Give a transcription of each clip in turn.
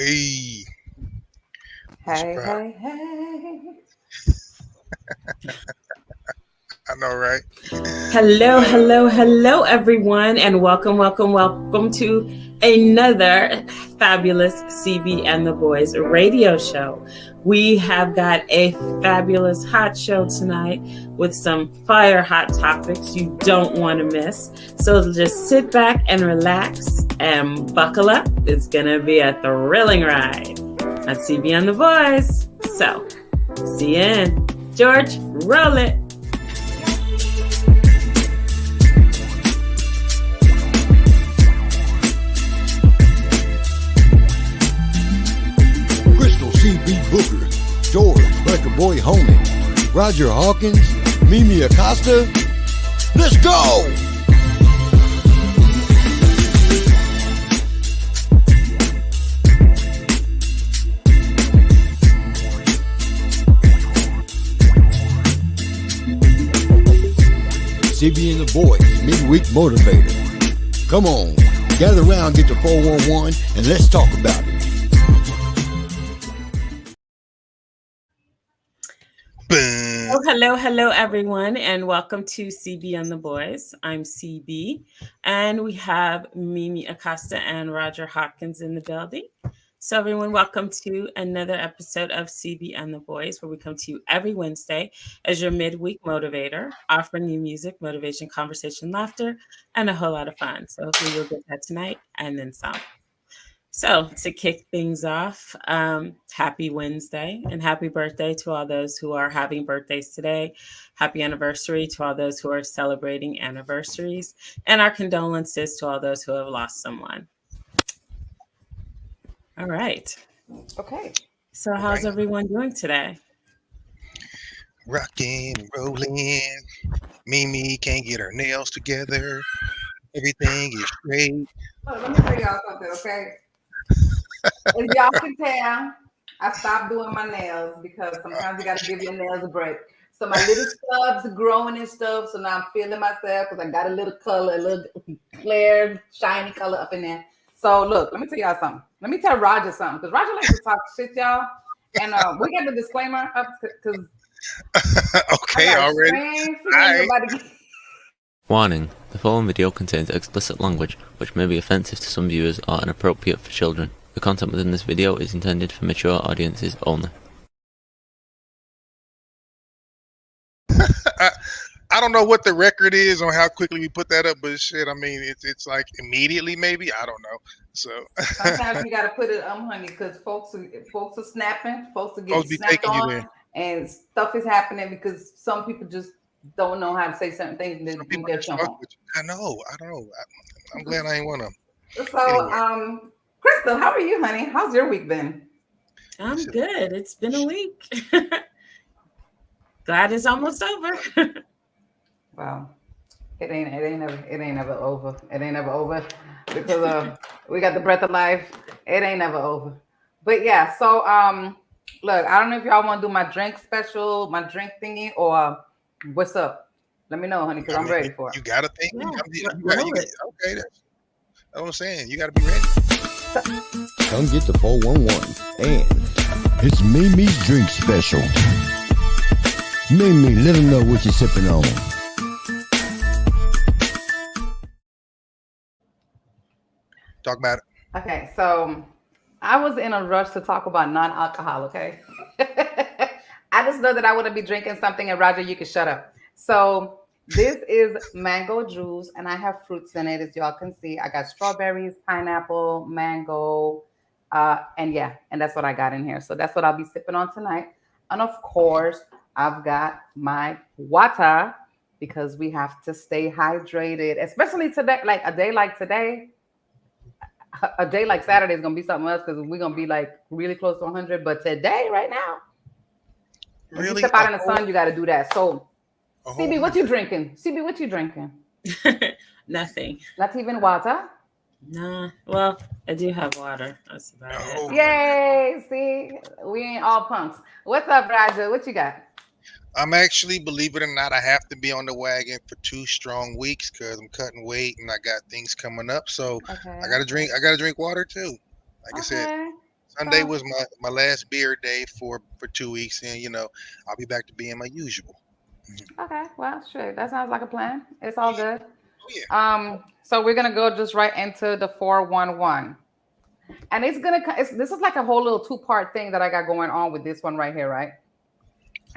Hey, what's Hey, up? hey, hey. I know, right? Hello, hello, hello, everyone, and welcome, welcome, welcome to another fabulous CB and the Boys radio show. We have got a fabulous hot show tonight with some fire hot topics you don't want to miss. So just sit back and relax and buckle up. It's going to be a thrilling ride on CB and the Boys. So, see you in. George, roll it. CB Booker, George Record Boy Homie, Roger Hawkins, Mimi Acosta. Let's go! CB and the Boys Midweek Motivator. Come on, gather around, get the 411, and let's talk about it. Hello, hello, everyone, and welcome to CB and the Boys. I'm CB, and we have Mimi Acosta and Roger Hawkins in the building. So, everyone, welcome to another episode of CB and the Boys, where we come to you every Wednesday as your midweek motivator, offering you music, motivation, conversation, laughter, and a whole lot of fun. So, hopefully, you'll get that tonight and then some. So, to kick things off, happy Wednesday and happy birthday to all those who are having birthdays today. Happy anniversary to all those who are celebrating anniversaries, and our condolences to all those who have lost someone. All right. Okay. So, how's everyone doing today? Rocking, rolling. Mimi can't get her nails together. Everything is straight. Look, let me tell y'all something, okay? As y'all can tell, I stopped doing my nails because sometimes you got to give your nails a break. So my little stubs are growing and stuff. So now I'm feeling myself because I got a little color, a little clear, shiny color up in there. So look, let me tell y'all something. Let me tell Roger something because Roger likes to talk shit, y'all. And we got the disclaimer up because Okay, already. Warning, the following video contains explicit language which may be offensive to some viewers or inappropriate for children. The content within this video is intended for mature audiences only. I don't know what the record is on how quickly we put that up, but shit, I mean, it's like immediately, maybe. I don't know. So sometimes you got to put it honey, because folks are snapping, folks are getting snapped on, and stuff is happening because some people just don't know how to say certain things. And I know. I'm glad I ain't one of them. So, anyway. Crystal, how are you, honey? How's your week been? I'm good. It's been a week. Glad it's almost over. Wow. It ain't never over. It ain't never over because we got the breath of life. It ain't never over. But yeah, so look, I don't know if y'all want to do my drink special, my drink thingy, or what's up? Let me know, honey, because I'm ready for it. You gotta think. Okay, that's what I'm saying. You gotta be ready. Come get the 411, and it's Mimi's drink special. Mimi, let them know what you're sipping on. Talk about it. Okay, so I was in a rush to talk about non-alcohol, okay? I just know that I want to be drinking something, and Roger, you can shut up. So this is mango juice, and I have fruits in it, as y'all can see. I got strawberries, pineapple, mango, and that's what I got in here. So that's what I'll be sipping on tonight. And of course, I've got my water because we have to stay hydrated, especially today, like a day like today. A day like Saturday is gonna be something else because we're gonna be like really close to 100. But today, right now, really, if you step out in the sun, you got to do that. So, CB, what you drinking? CB, what you drinking? Nothing. Not even water. Nah. Well, I do have water. That's about it. Yay! See, we ain't all punks. What's up, Roger? What you got? I'm actually, believe it or not, I have to be on the wagon for 2 strong weeks because I'm cutting weight and I got things coming up. So I gotta drink water too. Like I said, Sunday was my last beer day for 2 weeks, and I'll be back to being my usual. Okay, well, sure. That sounds like a plan. It's all good. Oh yeah. So we're gonna go just right into the 411. And this is like a whole little two-part thing that I got going on with this one right here, right?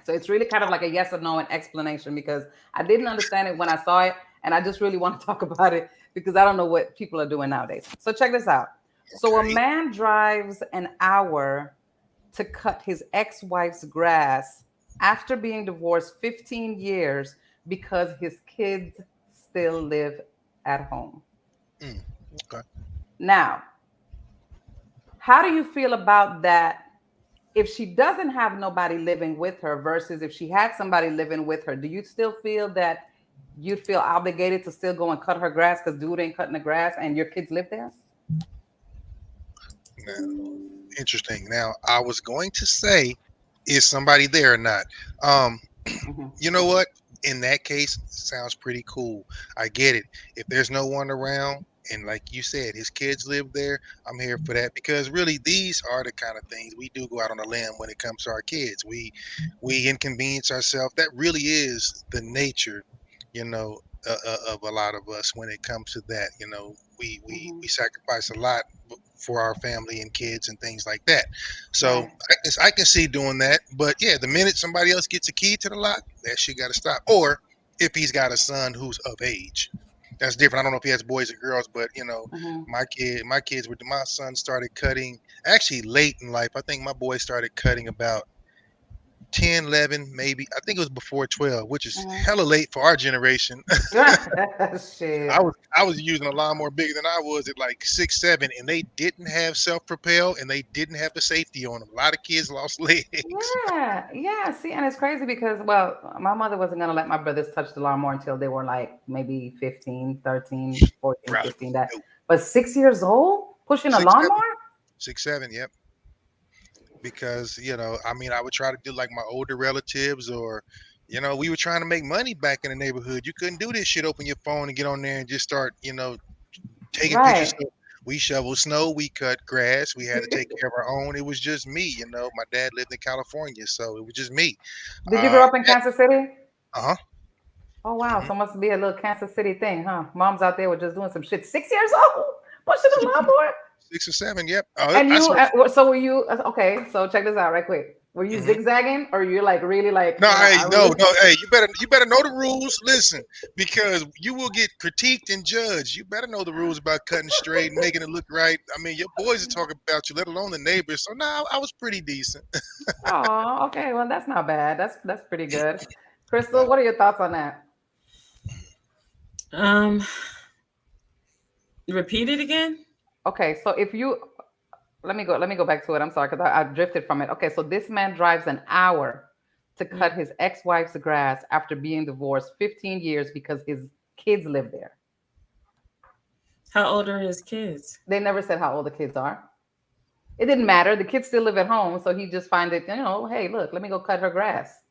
So it's really kind of like a yes or no and explanation because I didn't understand it when I saw it, and I just really want to talk about it because I don't know what people are doing nowadays. So check this out. So a man drives an hour to cut his ex-wife's grass after being divorced 15 years because his kids still live at home. Okay. Now, how do you feel about that? If she doesn't have nobody living with her versus if she had somebody living with her, do you still feel that you'd feel obligated to still go and cut her grass because dude ain't cutting the grass and your kids live there? Now, interesting. Now, I was going to say, is somebody there or not? You know what? In that case, sounds pretty cool. I get it. If there's no one around, and like you said, his kids live there, I'm here for that because really, these are the kind of things we do go out on a limb when it comes to our kids. We inconvenience ourselves. That really is the nature, of a lot of us when it comes to that. We sacrifice a lot for our family and kids and things like that. So Right. I can see doing that. But yeah, the minute somebody else gets a key to the lot, that shit got to stop. Or if he's got a son who's of age, that's different. I don't know if he has boys or girls, but my son started cutting actually late in life. I think my boy started cutting about 10, 11, maybe. I think it was before 12, which is hella late for our generation. Shit. I was using a lawnmower bigger than I was at like 6, 7, and they didn't have self-propel and they didn't have the safety on them. A lot of kids lost legs. Yeah. See, and it's crazy because, well, my mother wasn't going to let my brothers touch the lawnmower until they were like maybe 15, 13, 14, Right. 15. But 6 years old pushing a 6, 7, lawnmower? 6, 7, yep. Because I would try to do like my older relatives, or we were trying to make money back in the neighborhood. You couldn't do this shit, open your phone and get on there and just start taking pictures. So we shoveled snow, we cut grass, we had to take care of our own. It was just me. My dad lived in California, so it was just me. Did you grow up in Kansas City? Uh-huh. Oh wow, so it must be a little Kansas City thing, huh? Moms out there were just doing some shit. 6 years old, pushing a lawnmower. 6 or 7, yep. And you, so were you? Okay, so check this out, right quick. Were you zigzagging, or you're like really like? No, hey, no. Hey, you better know the rules. Listen, because you will get critiqued and judged. You better know the rules about cutting straight and making it look right. I mean, your boys are talking about you, let alone the neighbors. So no, I was pretty decent. Oh, okay. Well, that's not bad. That's pretty good. Crystal, what are your thoughts on that? Repeat it again. Okay, so if you let me go back to it. I'm sorry because I drifted from it. Okay, so this man drives an hour to cut his ex-wife's grass after being divorced 15 years because his kids live there. How old are his kids? They never said how old the kids are. It didn't matter. The kids still live at home, so he just find it, hey, look, let me go cut her grass.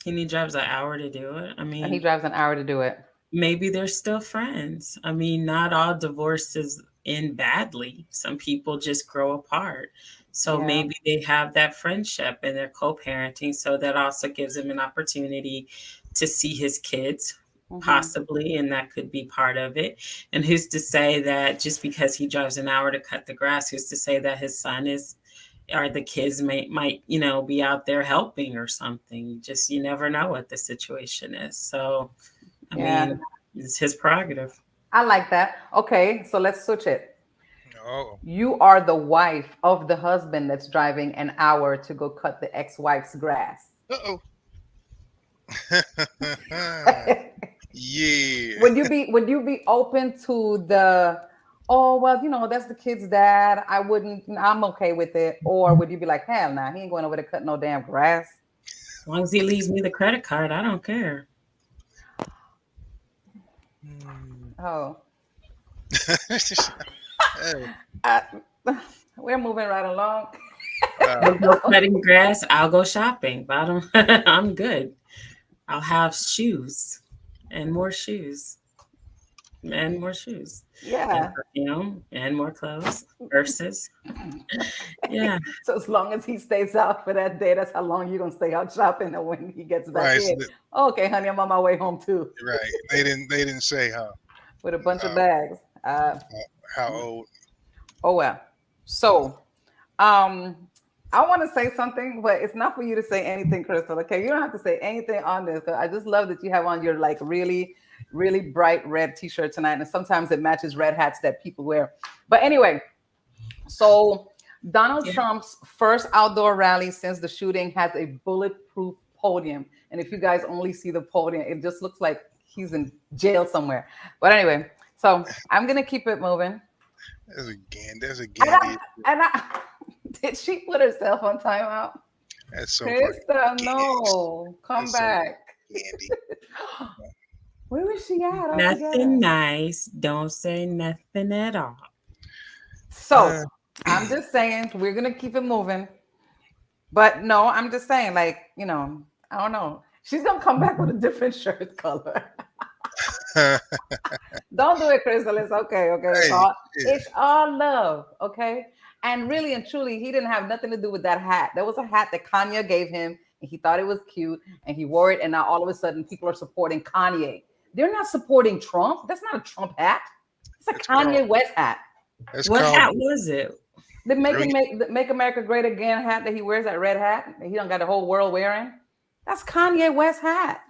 And he drives an hour to do it. I mean, and he drives an hour to do it. Maybe they're still friends. I mean, not all divorces end badly. Some people just grow apart. So maybe they have that friendship and they're co-parenting. So that also gives him an opportunity to see his kids, possibly, and that could be part of it. And who's to say that just because he drives an hour to cut the grass, who's to say that his son is, or the kids might be out there helping or something. You never know what the situation is. So I mean, it's his prerogative. I like that. Okay, so let's switch it. Oh. You are the wife of the husband that's driving an hour to go cut the ex-wife's grass. Uh-oh. Yeah. Would you be open to the, oh, well, that's the kid's dad. I'm okay with it. Or would you be like, hell nah, he ain't going over to cut no damn grass. As long as he leaves me the credit card, I don't care. Oh. We're moving right along. Cutting grass, I'll go shopping. I'm good. I'll have shoes and more shoes. and more shoes. Yeah. And perfume and more clothes. Purses. Yeah. So as long as he stays out for that day, that's how long you're gonna stay out shopping. And when he gets back Right. So in, okay, honey, I'm on my way home too. right. They didn't say, huh? With a bunch of Uh, bags. how old? Oh well. So, um, I want to say something, but it's not for you to say anything, Crystal. Okay, you don't have to say anything on this. 'Cause I just love that you have on your like really, really bright red T-shirt tonight, and sometimes it matches red hats that people wear. But anyway, so Donald Trump's first outdoor rally since the shooting has a bulletproof podium, and if you guys only see the podium, it just looks like he's in jail somewhere. But anyway, so I'm gonna keep it moving. There's a And Gandhi. did she put herself on timeout? That's so Krista, no, come That's so back. Gandhi. Where was she at? Nothing nice. Don't say nothing at all. So I'm just saying we're gonna keep it moving. But no, I'm just saying, like, I don't know. She's gonna come back with a different shirt color. Don't do it, Crystal. It's okay. Okay. It's all love. Okay. And really and truly, he didn't have nothing to do with that hat. There was a hat that Kanye gave him, and he thought it was cute, and he wore it. And now all of a sudden, people are supporting Kanye. They're not supporting Trump. That's not a Trump hat. It's a Kanye West hat. What hat was it? The Make America Great Again hat that he wears, that red hat that he don't got the whole world wearing. That's Kanye West hat.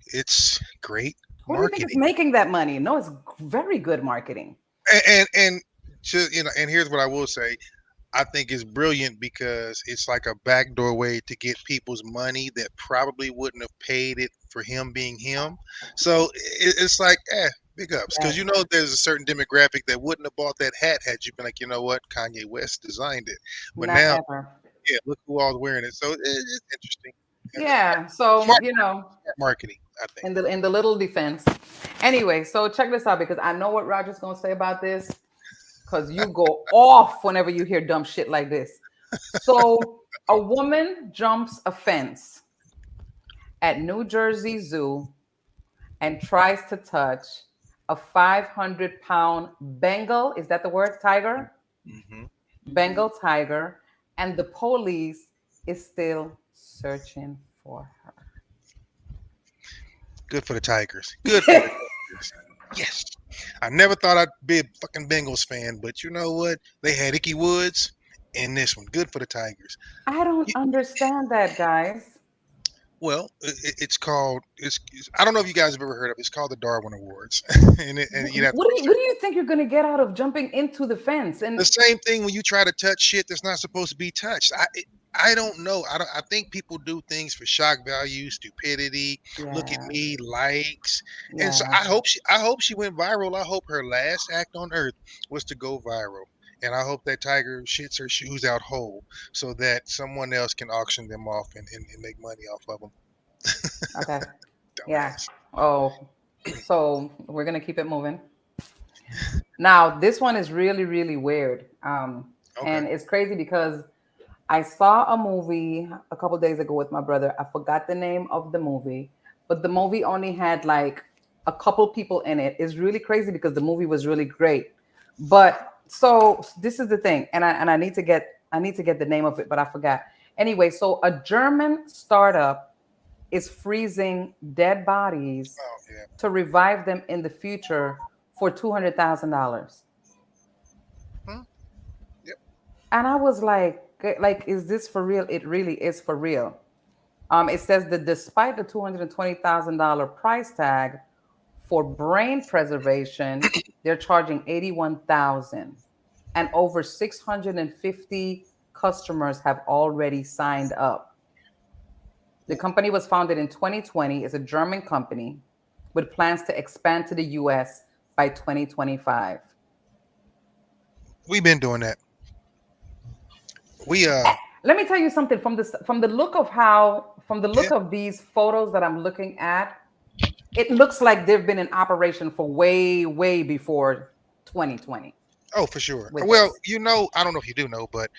It's great Who do you think is making that money? No, it's very good marketing. And here's what I will say. I think it's brilliant because it's like a backdoor way to get people's money that probably wouldn't have paid it for him being him. So it's like, big ups. Because there's a certain demographic that wouldn't have bought that hat had you been like, you know what, Kanye West designed it. But now, look who all's wearing it. So it's interesting. Yeah. So marketing, I think. In the little defense. Anyway, so check this out because I know what Roger's gonna say about this. Because you go off whenever you hear dumb shit like this. So a woman jumps a fence at New Jersey Zoo and tries to touch a 500-pound Bengal. Is that the word? Tiger? Mm-hmm. Bengal tiger. And the police is still searching for her. Good for the Tigers. Good for the Tigers. Yes. I never thought I'd be a fucking Bengals fan, but you know what? They had Icky Woods in this one. Good for the Tigers. I don't understand that, guys. Well, it's called. I don't know if you guys have ever heard of it. It's called the Darwin Awards. What do you think you're going to get out of jumping into the fence? And the same thing when you try to touch shit that's not supposed to be touched. I don't know. I think people do things for shock value, stupidity. Yeah. Look at me, likes, and so I hope she went viral. I hope her last act on Earth was to go viral, and I hope that tiger shits her shoes out whole so that someone else can auction them off and make money off of them. Okay. Yeah. Oh, so we're gonna keep it moving. Now this one is really, really weird, and it's crazy because I saw a movie a couple days ago with my brother. I forgot the name of the movie, but the movie only had like a couple people in it. It's really crazy because the movie was really great. But so this is the thing, and I need to get the name of it, but I forgot. Anyway, so a German startup is freezing dead bodies to revive them in the future for $200,000. Yep. And I was like, is this for real? It really is for real. It says that despite the $220,000 price tag for brain preservation, they're charging $81,000, and over 650 customers have already signed up. The company was founded in 2020. It's a German company with plans to expand to the US by 2025. We've been doing that. Let me tell you something from the look of these photos that I'm looking at, it looks like they've been in operation for way before 2020. Oh, for sure. Well, I don't know if you do know, but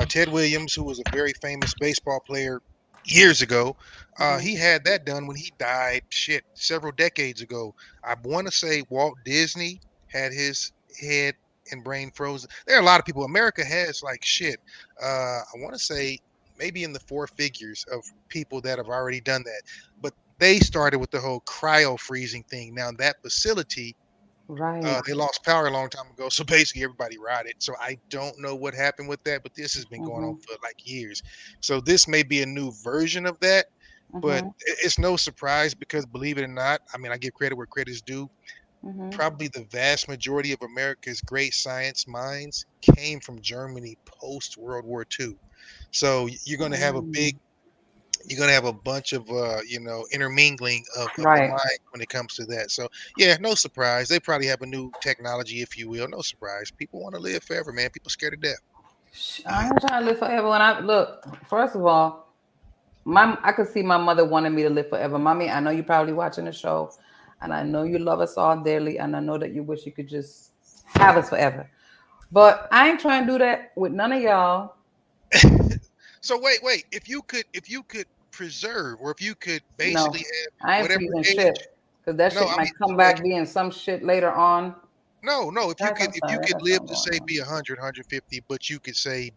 Ted Williams, who was a very famous baseball player, years ago. Mm-hmm. He had that done when he died, shit, several decades ago. I want to say Walt Disney had his head and brain frozen. There are a lot of people. America has like shit. I want to say maybe in the four figures of people that have already done that. But they started with the whole cryo freezing thing. Now that facility, Right. they lost power a long time ago, so basically everybody rotted. So I don't know what happened with that, but this has been going on Mm-hmm. for like years. So this may be a new version of that, but Mm-hmm. it's no surprise because believe it or not, I mean I give credit where credit is due. Mm-hmm. Probably the vast majority of America's great science minds came from Germany post World War II. So you're going to have a bunch of intermingling of the Right. mind when it comes to that. So yeah, no surprise, they probably have a new technology, if you will. No surprise, people want to live forever, man. People scared to death. I ain't trying to live forever. When I look, first of all, I could see my mother wanting me to live forever. Mommy, I know you're probably watching the show, and I know you love us all dearly, and I know that you wish you could just have us forever. But I ain't trying to do that with none of y'all. So wait, if you could preserve, or if you could basically No, have I ain't whatever freezing shit age. because that No, shit I might mean, come like, back being some shit later on. no, if you Guys, could I'm if you sorry, I could got live something to going say on. be 100, but you could say,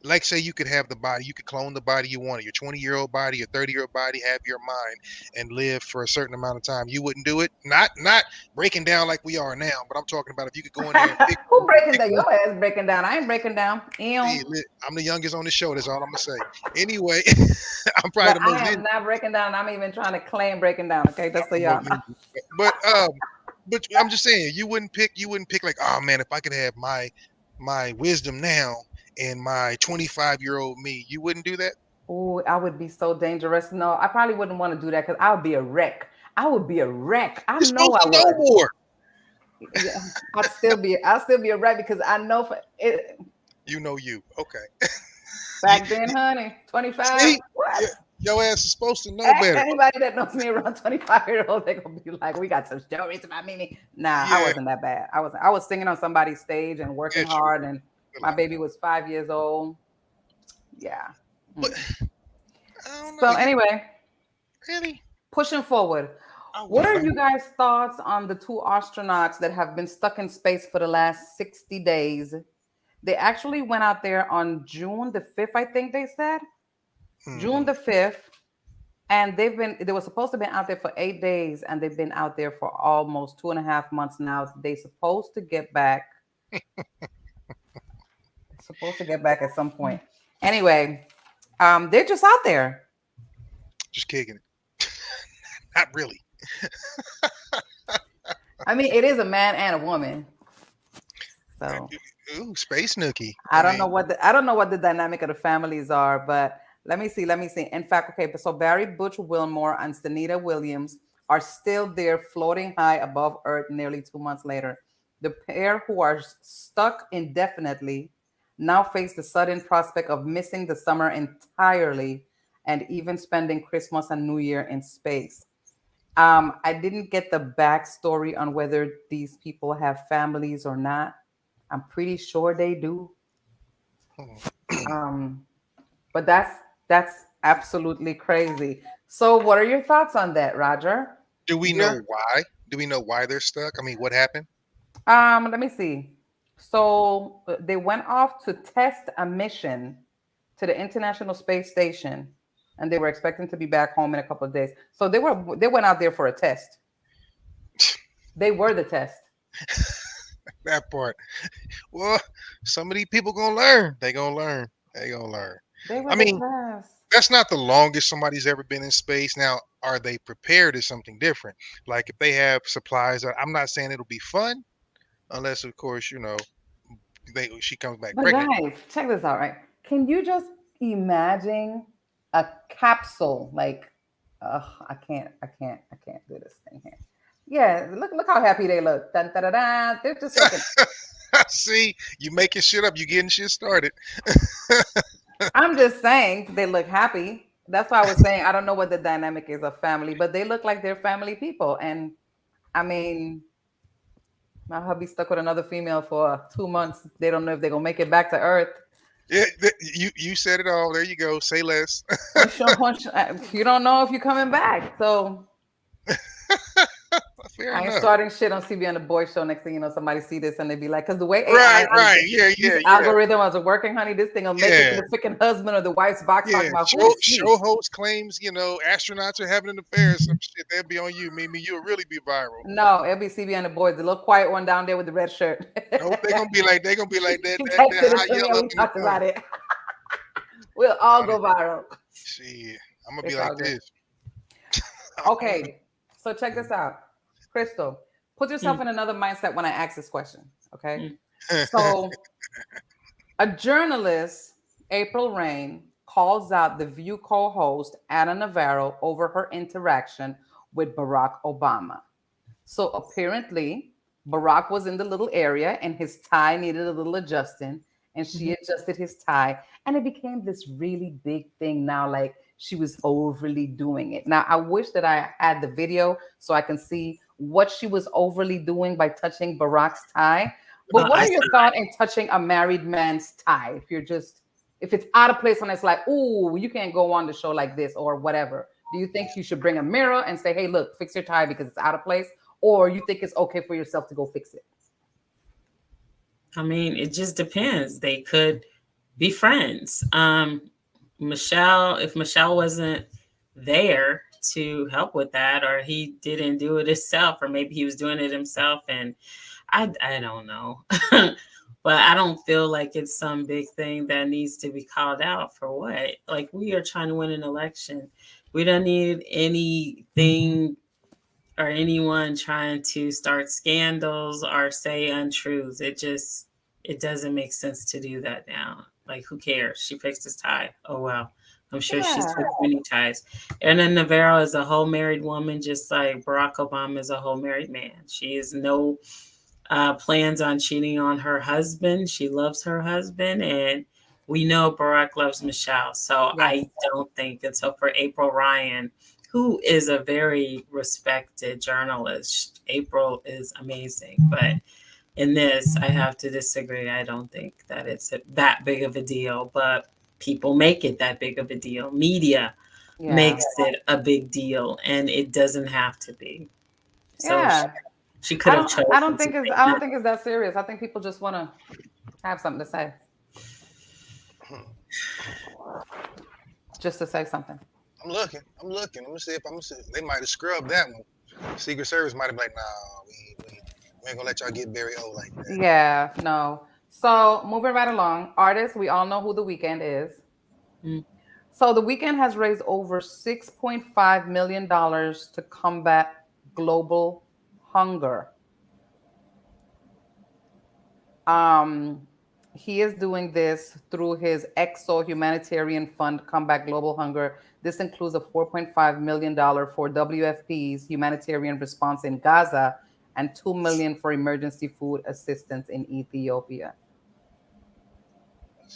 like, say you could have the body, you could clone the body you wanted, your 20-year-old body, your 30-year-old body, have your mind and live for a certain amount of time. You wouldn't do it. Not breaking down like we are now, but I'm talking about if you could go in there and Who breaking pick down? one. Your ass breaking down. I ain't breaking down. Ew. See, I'm the youngest on the show. That's all I'm gonna say. Anyway, I'm probably But the I most am in. not breaking down. I'm even trying to claim breaking down. Okay, I'm just so the most y'all know. in. But I'm just saying, you wouldn't pick like, oh man, if I could have my wisdom now and my 25-year-old me, you wouldn't do that. Oh, I would be so dangerous. No, I probably wouldn't want to do that because I would be a wreck. I would be a wreck. I You're know supposed I to know would. more. Yeah, I'd still be a wreck because I know for it You know you. Okay. You, back then, honey. 25. see, What? yeah, your ass is supposed to know better. Anybody that knows me around 25-year-old, they're gonna be like, we got some stories about Mimi. Nah, I Yeah, wasn't that bad. I was singing on somebody's stage and working yeah, true. hard, and my baby was 5 years old. Yeah. But Mm. I don't know. So You anyway, really? pushing forward. I What would. are you guys' thoughts on the two astronauts that have been stuck in space for the last 60 days? They actually went out there on June the 5th, I think they said. June Hmm. the 5th. And they were supposed to be out there for 8 days, and they've been out there for almost 2.5 months now. They supposed to get back. Supposed to get back at some point. Anyway, they're just out there. Just kicking it. Not really. I mean, it is a man and a woman. So Ooh, space nookie. I I don't know mean, what the dynamic of the families are, but let me see. Let me see. In fact, okay, so Barry Butch Wilmore and Stanita Williams are still there floating high above Earth nearly 2 months later. The pair who are stuck indefinitely now face the sudden prospect of missing the summer entirely and even spending Christmas and New Year in space. I didn't get the backstory on whether these people have families or not. I'm pretty sure they do. hmm. Um, but that's absolutely crazy. So, what are your thoughts on that, Roger? Do we You're know why? Do we know why they're stuck? I mean, what happened? let me see. So they went off to test a mission to the International Space Station, and they were expecting to be back home in a couple of days. So they went out there for a test. They were the test. That part. Well, some of these people gonna learn. They gonna learn. They gonna learn. They were I the mean, test. that's not the longest somebody's ever been in space. Now, are they prepared is something different. Like if they have supplies, I'm not saying it'll be fun, unless of course, she comes back But pregnant. guys, check this out, right? Can you just imagine a capsule like I can't do this thing here. Yeah, look how happy they look. Dun, dun, dun, dun. They're just looking. See, you making shit up, you getting shit started. I'm just saying they look happy. That's why I was saying I don't know what the dynamic is of family, but they look like they're family people. And I mean, my hubby stuck with another female for 2 months. They don't know if they're gonna make it back to Earth. Yeah, you said it all. There you go. Say less. You don't know if you're coming back. So Fair I ain't enough. starting shit on CB on the Boy Show. Next thing you know, somebody see this and they be like, because the way AI Right, and right. Yeah, these yeah, yeah. algorithms are working, honey, this thing will make it to Yeah, the freaking husband or the wife's box yeah. talking about who Show is she. show host claims, astronauts are having an affair or some shit. That'll be on you, Mimi. You'll really be viral. No, it'll be CB and the boys, the little quiet one down there with the red shirt. Nope, they're gonna be like that She that texted it high to me yell and up we in the talked corner. about it. We'll all Nah, go viral. shit. I'm gonna be It's like all good. this. Okay, so check this out. Crystal, put yourself Mm. in another mindset when I ask this question. Okay. So a journalist, April Rain, calls out the View co-host Anna Navarro over her interaction with Barack Obama. So apparently, Barack was in the little area and his tie needed a little adjusting, and she adjusted his tie, and it became this really big thing now. Like she was overly doing it. Now, I wish that I had the video so I can see what she was overly doing by touching Barack's tie. But what I are your thoughts in touching a married man's tie? If it's out of place and it's like, ooh, you can't go on the show like this or whatever. Do you think you should bring a mirror and say, hey, look, fix your tie because it's out of place? Or you think it's okay for yourself to go fix it? I mean, it just depends. They could be friends. Michelle, if Michelle wasn't there to help with that, or he didn't do it himself, or maybe he was doing it himself, and I don't know. But I don't feel like it's some big thing that needs to be called out for what. Like, we are trying to win an election. We don't need anything or anyone trying to start scandals or say untruths. It doesn't make sense to do that now. Like, who cares? She fixed his tie. Oh well. I'm sure she's Yeah. fixed many ties. And then Navarro is a whole married woman, just like Barack Obama is a whole married man. She has no plans on cheating on her husband. She loves her husband, and we know Barack loves Michelle. So Yes. I don't think. And so for April Ryan, who is a very respected journalist, April is amazing. But in this, I have to disagree. I don't think that it's that big of a deal, but people make it that big of a deal. Media makes it a big deal, and it doesn't have to be. So Yeah. she could have chosen. I don't think it's that serious. I think people just want to have something to say. Just to say something. I'm looking. I'm gonna see if they might have scrubbed that one. Secret Service might have been like, nah, we ain't gonna let y'all get Barry O like that. Yeah, no. So moving right along, artists, we all know who The Weeknd is. Mm. So The Weeknd has raised over $6.5 million to combat global hunger. He is doing this through his EXO humanitarian fund, Combat Global Hunger. This includes a $4.5 million for WFP's humanitarian response in Gaza and $2 million for emergency food assistance in Ethiopia.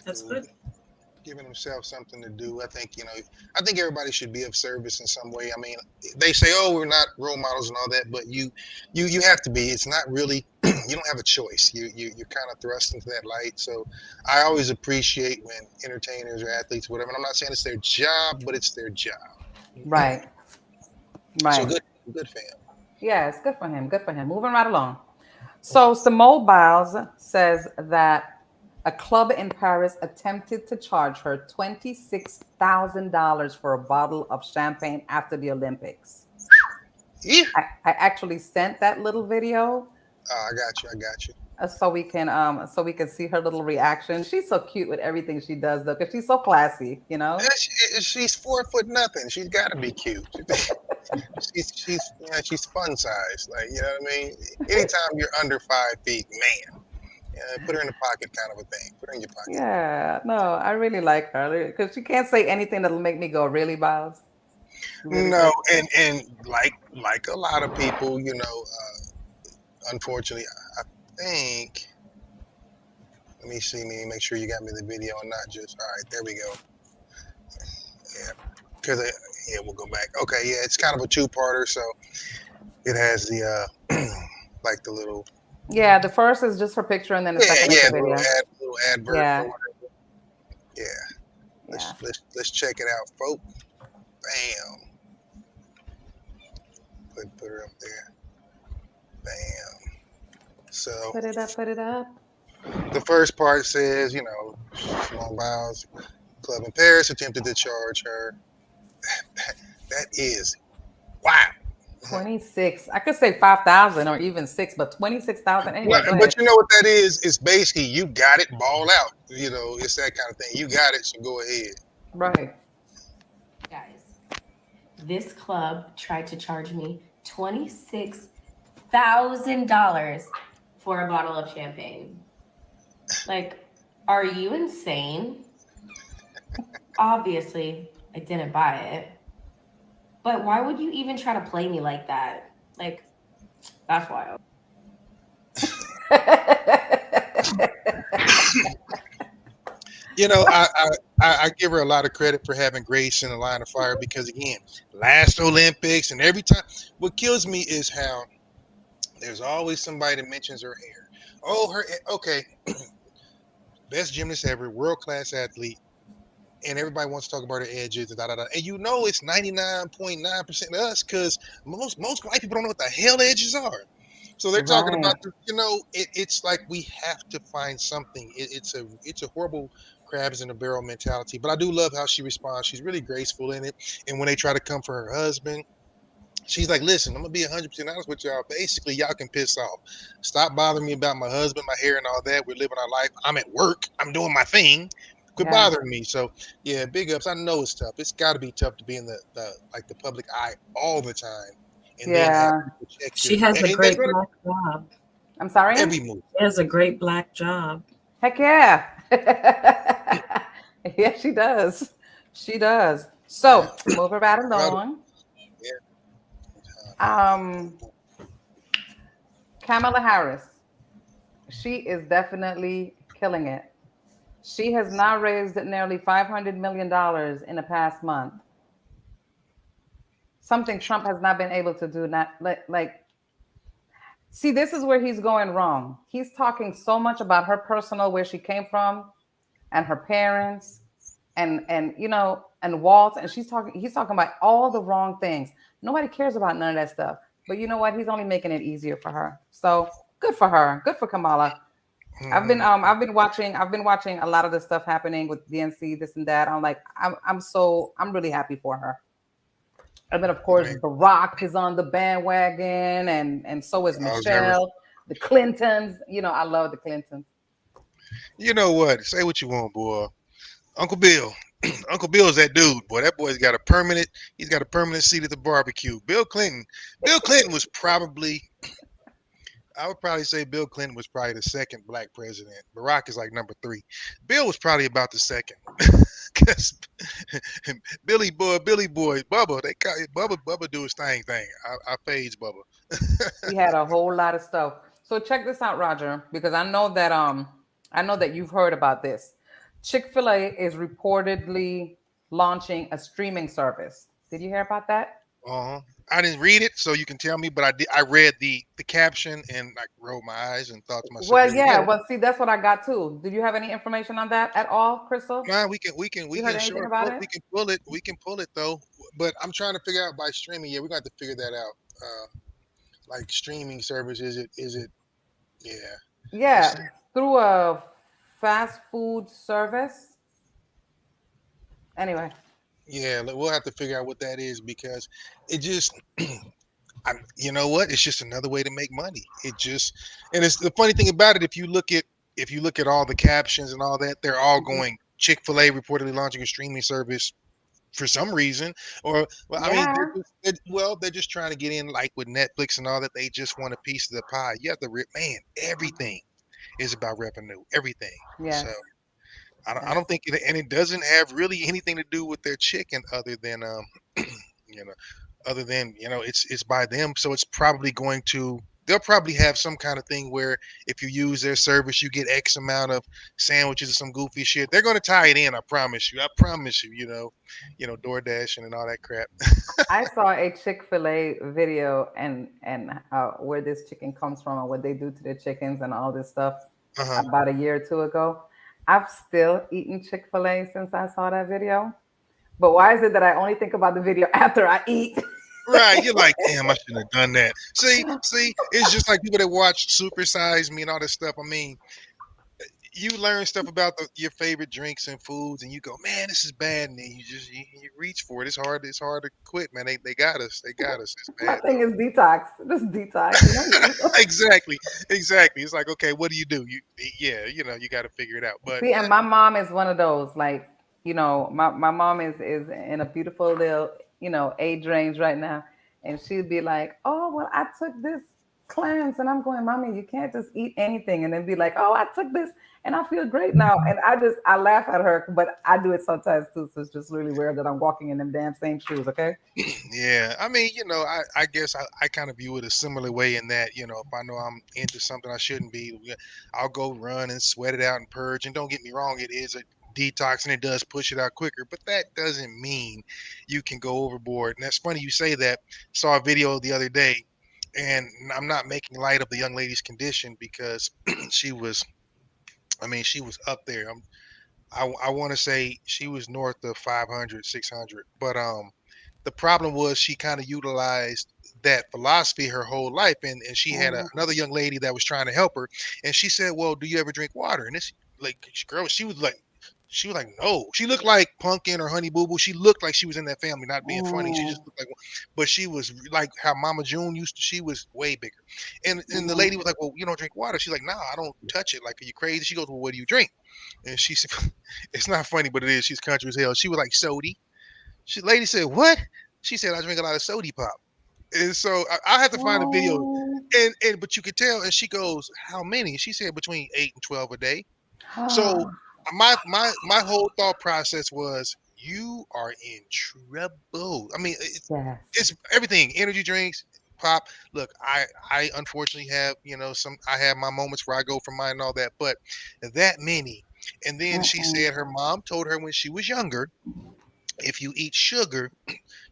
That's good. Giving himself something to do. I think everybody should be of service in some way. I mean, they say, oh, we're not role models and all that, but you have to be. It's not really. You don't have a choice. You're kind of thrust into that light. So I always appreciate when entertainers or athletes, whatever. And I'm not saying it's their job, but it's their job. Right. So good for him. Yeah, it's good for him. Good for him. Moving right along. So Simone Biles says that a club in Paris attempted to charge her $26,000 for a bottle of champagne after the Olympics. Yeah. I actually sent that little video. I got you. So we can see her little reaction. She's so cute with everything she does, though, because she's so classy, you know. Yeah, she's 4 foot nothing. She's got to be cute. she's fun size. Like, you know what I mean. Anytime you're under 5 feet, man. Put her in the pocket, kind of a thing. Put her in your pocket. Yeah, no, I really like her because she can't say anything that'll make me go, really, Biles? Really no, and like a lot of people, unfortunately, I think. Let me see. Make sure you got me the video and not just. All right, there we go. Yeah, because we'll go back. Okay, yeah, it's kind of a two-parter, so it has the like the little. Yeah, the first is just her picture, and then the second is the video. Little advert. Yeah. Yeah. Yeah. Let's check it out, folks. Bam. Put her up there. Bam. So Put it up, put it up. the first part says, Simone Biles club in Paris attempted to charge her. That is wow. 26. I could say 5,000 or even 6, but 26,000. Anyway, go But ahead. you know what that is? It's basically you got it, ball out. It's that kind of thing. You got it, so go ahead. Right. Guys, this club tried to charge me $26,000 for a bottle of champagne. Like, are you insane? Obviously, I didn't buy it. But why would you even try to play me like that? Like, that's wild. I give her a lot of credit for having grace in the line of fire because, again, last Olympics and every time, what kills me is how there's always somebody that mentions her hair. Oh, okay, best gymnast ever, world-class athlete, and everybody wants to talk about her edges and da-da-da. And it's 99.9% of us because most white people don't know what the hell edges are. So they're talking about, it's like we have to find something. It's a horrible crabs in a barrel mentality. But I do love how she responds. She's really graceful in it. And when they try to come for her husband, she's like, listen, I'm going to be 100% honest with y'all. Basically, y'all can piss off. Stop bothering me about my husband, my hair, and all that. We're living our life. I'm at work. I'm doing my thing. Quit bothering me. So, yeah, big ups. I know it's tough. It's got to be tough to be in the public eye all the time. And then have people check she has a great black job. I'm sorry? Every move. She has a great black job. Heck yeah. Yeah, she does. She does. So, move her right along. Kamala Harris. She is definitely killing it. She has now raised nearly $500 million in the past month. Something Trump has not been able to do. See, this is where he's going wrong. He's talking so much about her personal, where she came from, and her parents, and Walt, and he's talking about all the wrong things. Nobody cares about none of that stuff. But you know what? He's only making it easier for her. So good for her. Good for Kamala. I've been watching a lot of the stuff happening with DNC, this and that. I'm really happy for her. And then, of course, Barack is on the bandwagon, and so is Michelle, the Clintons. I love the Clintons. You know what? Say what you want, boy. Uncle Bill. Uncle Bill's that dude, boy. That boy's got a permanent seat at the barbecue. Bill Clinton was probably, I would probably say Bill Clinton was probably the second black president. Barack is like number 3. Bill was probably about the second. Because Billy boy, Bubba, they call it Bubba do his thing. I fades Bubba. He had a whole lot of stuff. So check this out, Roger, because I know that you've heard about this. Chick-fil-A is reportedly launching a streaming service. Did you hear about that? I didn't read it, so you can tell me, but I read the caption and rolled my eyes and thought to myself. Well, yeah. Well, see, that's what I got too. Did you have any information on that at all, Crystal? Nah, we can pull it though. But I'm trying to figure out by streaming. Yeah, we're gonna have to figure that out. Like streaming service, is it? Yeah. Yeah, through a fast food service. Anyway. Yeah, we'll have to figure out what that is because it just, you know what? It's just another way to make money. And it's the funny thing about it. If you look at all the captions and all that, they're all going Chick-fil-A reportedly launching a streaming service for some reason, or they're just trying to get in like with Netflix and all that. They just want a piece of the pie. You have to everything is about revenue. Everything. Yeah. So. I don't think it doesn't have really anything to do with their chicken other than it's by them. So it's probably they'll probably have some kind of thing where if you use their service, you get X amount of sandwiches or some goofy shit. They're going to tie it in. I promise you, DoorDash and all that crap. I saw a Chick-fil-A video and where this chicken comes from and what they do to their chickens and all this stuff about a year or two ago. I've still eaten Chick-fil-A since I saw that video. But why is it that I only think about the video after I eat? Right, you're like, damn, I shouldn't have done that. See, it's just like people that watch Super Size Me and all this stuff. I mean, you learn stuff about your favorite drinks and foods, and you go, man, this is bad, and then you reach for it. It's hard to quit, man. They got us. They got us. It's My bad thing is detox. Just detox. You know? though. Exactly. It's like, okay, what do? Yeah, you got to figure it out. But See, and my mom is one of those, like, my mom is in a beautiful little, age range right now. And she'd be like, oh, well, I took this cleanse. And I'm going, Mommy, you can't just eat anything. And then be like, oh, I took this and I feel great now. And I laugh at her, but I do it sometimes too. So it's just really weird that I'm walking in them damn same shoes. Okay. yeah, I mean, I guess I kind of view it a similar way in that, if I know I'm into something I shouldn't be, I'll go run and sweat it out and purge. And don't get me wrong, it is a detox and it does push it out quicker, but that doesn't mean you can go overboard. And that's funny you say that. Saw a video the other day, and I'm not making light of the young lady's condition because she was, I mean, she was up there. I want to say she was north of 500, 600, but the problem was she kind of utilized that philosophy her whole life, and she had another young lady that was trying to help her, and she said, well, do you ever drink water? And this like girl, she was like no, she looked like Pumpkin or Honey Boo Boo. She looked like she was in that family, not being funny. She just looked like, but she was like how Mama June used to. She was way bigger, and the lady was like, well, you don't drink water. She's like, no, I don't touch it. Like, are you crazy? She goes, well, what do you drink? And she said, it's not funny, but it is. She's country as hell. She was like, sody. Lady said, what? She said, I drink a lot of sody pop. And so I have to find a video. And but you could tell, and she goes, how many? She said between 8 and 12 a day. So my whole thought process was, you are in trouble. I mean, it's everything, energy drinks, pop. Look, I unfortunately have, I have my moments where I go for mine and all that, but that many. And then she said her mom told her when she was younger, if you eat sugar,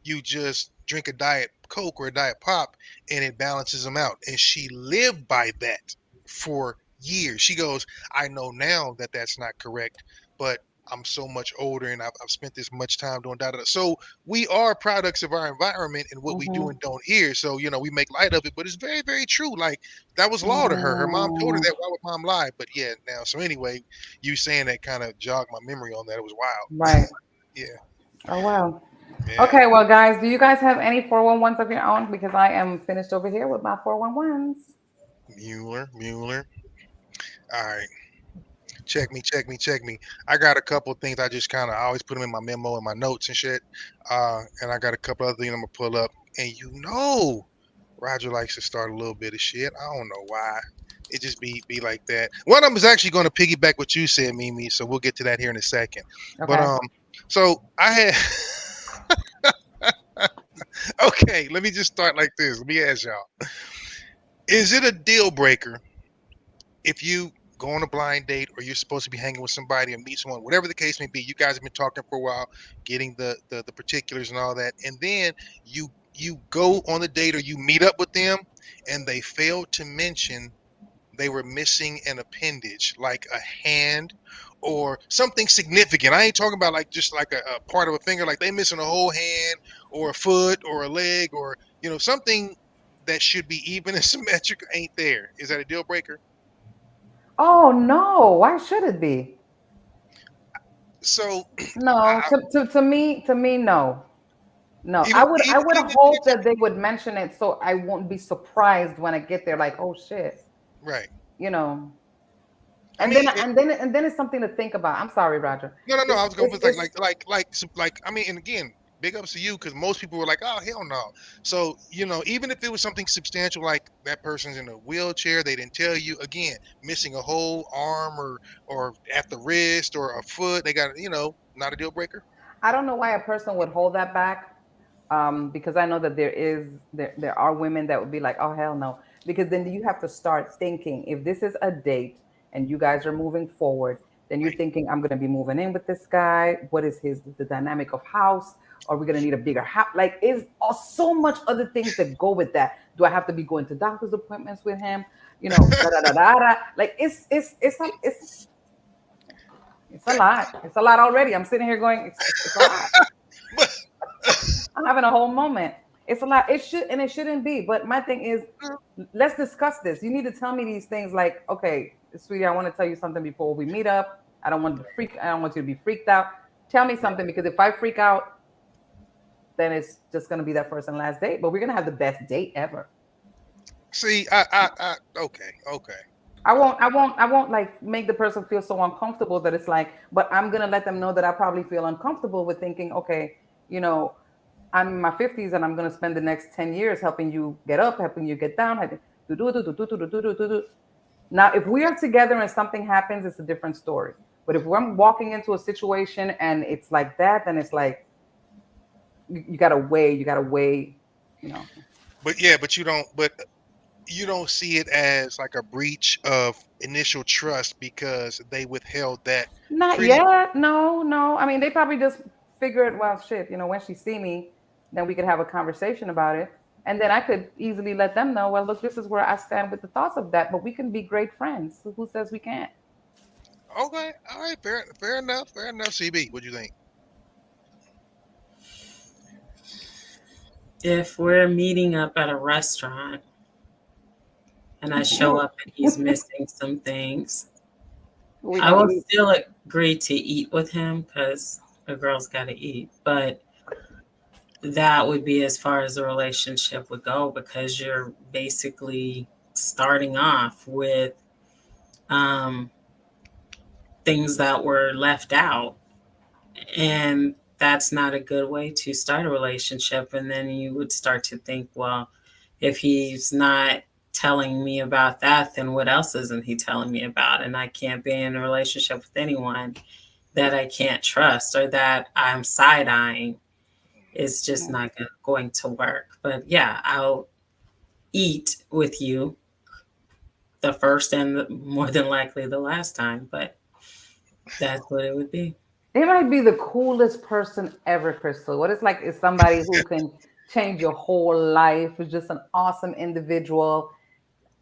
you just drink a diet Coke or a diet pop and it balances them out. And she lived by that for years. She goes, I know now that that's not correct, but I'm so much older and I've spent this much time doing da. So we are products of our environment and what we do and don't here. So, we make light of it, but it's very, very true. Like, that was law to her. Her mom told her that. Why would mom lie? But yeah, now. So anyway, you saying that kind of jogged my memory on that. It was wild. Right. Yeah. Oh, wow. Yeah. Okay, well, guys, do you guys have any 411s of your own? Because I am finished over here with my 411s. Mueller. All right. Check me. I got a couple of things I just I always put them in my memo and my notes and shit. And I got a couple other things I'm going to pull up. And Roger likes to start a little bit of shit. I don't know why. It just be like that. One of them is actually going to piggyback what you said, Mimi. So we'll get to that here in a second. Okay. But so I had... Okay, let me just start like this. Let me ask y'all. Is it a deal breaker if you go on a blind date or you're supposed to be hanging with somebody or meet someone, whatever the case may be, you guys have been talking for a while, getting the particulars and all that, and then you go on the date or you meet up with them and they fail to mention they were missing an appendage, like a hand or something significant. I ain't talking about like just like a part of a finger, like they missing a whole hand or a foot or a leg or something that should be even and symmetric ain't there. Is that a deal breaker? Oh no! Why should it be? So no, to me, no. I would hope that they would mention it so I won't be surprised when I get there. Like, oh shit, right? And then it's something to think about. I'm sorry, Roger. No. I was going with like. I mean, and again, big ups to you because most people were like, oh hell no. So even if it was something substantial like that person's in a wheelchair, they didn't tell you. Again, missing a whole arm or at the wrist or a foot, they got not a deal breaker. I don't know why a person would hold that back, because I know that there are women that would be like, oh hell no, because then you have to start thinking if this is a date and you guys are moving forward, then you're thinking, I'm going to be moving in with this guy. What is the dynamic of house? Are we going to need a bigger house? Like, is so much other things that go with that. Do I have to be going to doctor's appointments with him? Like it's It's a lot. It's a lot already. I'm sitting here going, it's a lot. I'm having a whole moment. It's a lot. It should and it shouldn't be. But my thing is, let's discuss this. You need to tell me these things. Like, okay, sweetie, I want to tell you something before we meet up. I don't want you to be freaked out. Tell me something because if I freak out, then it's just gonna be that first and last date. But we're gonna have the best date ever. See, okay. I won't like make the person feel so uncomfortable that it's like, but I'm gonna let them know that I probably feel uncomfortable with thinking, okay, you know, I'm in my 50s and I'm gonna spend the next 10 years helping you get up, helping you get down, now if we are together and something happens, it's a different story. But if we're walking into a situation and it's like that, then it's like you gotta weigh, you know. But yeah, but you don't see it as like a breach of initial trust because they withheld that Not pretty. yet. No, no. I mean, they probably just figured, well, shit, when she see me, then we could have a conversation about it. And then I could easily let them know, well, look, this is where I stand with the thoughts of that, but we can be great friends. Who says we can't? Okay, all right, fair enough, CB, what do you think? If we're meeting up at a restaurant and I show up and he's missing some things, I will still agree to eat with him because a girl's got to eat. But that would be as far as the relationship would go because you're basically starting off with things that were left out. And that's not a good way to start a relationship. And then you would start to think, well, if he's not telling me about that, then what else isn't he telling me about? And I can't be in a relationship with anyone that I can't trust or that I'm side eyeing. It's just not going to work. But yeah, I'll eat with you the first and more than likely the last time. But that's what it would be. It might be the coolest person ever, Crystal. What it's like is somebody who can change your whole life, is just an awesome individual.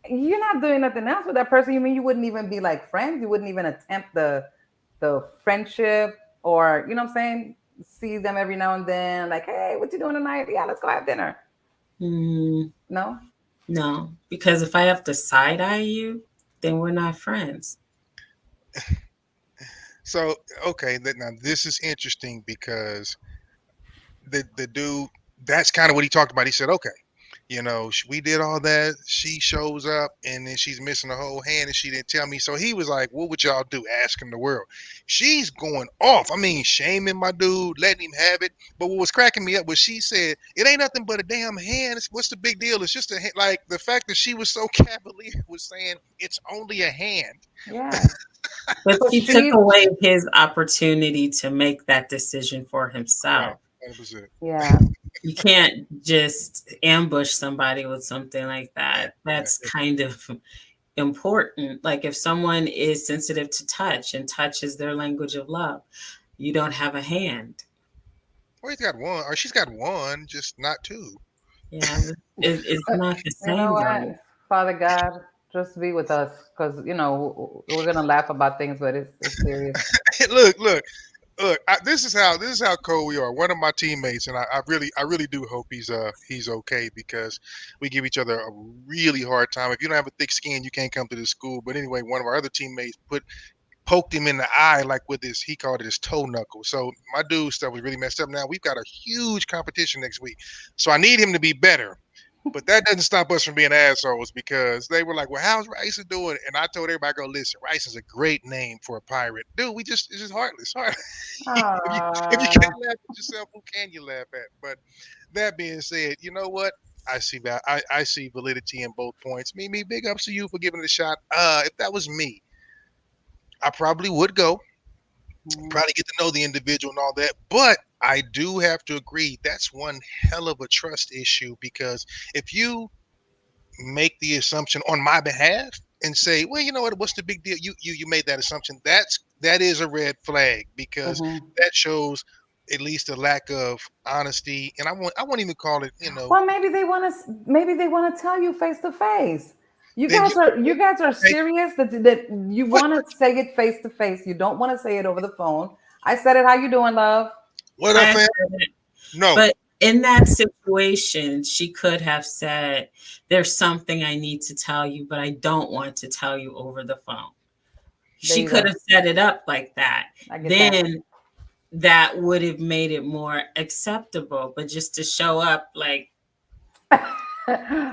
You're not doing nothing else with that person. You mean you wouldn't even be like friends? You wouldn't even attempt the friendship or you know what I'm saying? See them every now and then, like, hey, what you doing tonight? Yeah, let's go have dinner. No? No, because if I have to side eye you, then we're not friends. So okay, now this is interesting because the dude, that's kind of what he talked about. He said, okay, we did all that. She shows up and then she's missing a whole hand and she didn't tell me. So he was like, what would y'all do? Asking the world. She's going off. I mean, shaming my dude, letting him have it. But what was cracking me up was she said, it ain't nothing but a damn hand. What's the big deal? It's just a hand. Like the fact that she was so cavalier was saying it's only a hand. Yeah. But she took away his opportunity to make that decision for himself. Right. 100%. Yeah. You can't just ambush somebody with something like that. That's kind of important. Like if someone is sensitive to touch and touch is their language of love, you don't have a hand. Well, he's got one, or she's got one, just not two. Yeah, it's not the same. You know what? Father God, just be with us because we're gonna laugh about things, but it's serious. Look. This is how cold we are. One of my teammates, and I really do hope he's okay because we give each other a really hard time. If you don't have a thick skin, you can't come to this school. But anyway, one of our other teammates poked him in the eye like with he called it his toe knuckle. So my dude stuff was really messed up. Now we've got a huge competition next week, so I need him to be better. But that doesn't stop us from being assholes because they were like, well, how's Ryson doing? And I told everybody, go, listen, Ryson's a great name for a pirate. Dude, it's just heartless. If you can't laugh at yourself, who can you laugh at? But that being said, you know what? I see validity in both points. Mimi, big ups to you for giving it a shot. If that was me, I probably would go. Probably get to know the individual and all that. But I do have to agree that's one hell of a trust issue because if you make the assumption on my behalf and say, well, you know what, what's the big deal? You made that assumption. That is a red flag because that shows at least a lack of honesty. And I won't even call it, Well, maybe they want to tell you face to face. You then guys are serious that you what want to say it face to face. You don't want to say it over the phone. I said it. How you doing, love? what up, I fam? heard it. No. But in that situation, she could have said, "There's something I need to tell you, but I don't want to tell you over the phone." There She you could go. have set it up like that. I get that. Then that would have made it more acceptable. But just to show up like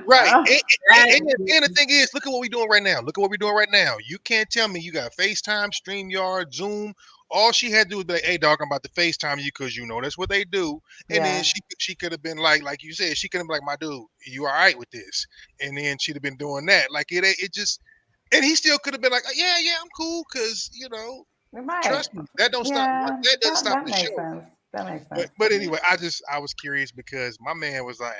Right. that, And the thing is, look at what we're doing right now. Look at what we're doing right now. You can't tell me you got FaceTime, StreamYard, Zoom. All she had to do was be like, hey, dog, I'm about to FaceTime you because that's what they do. And then Yeah. she could have been like you said, she could have been like, my dude, you all right with this? And then she'd have been doing that. Like it just, and he still could have been like, yeah, I'm cool because Right. trust me, that don't stop. Yeah. That doesn't stop That the makes show. sense. That makes sense. But anyway, I was curious because my man was like,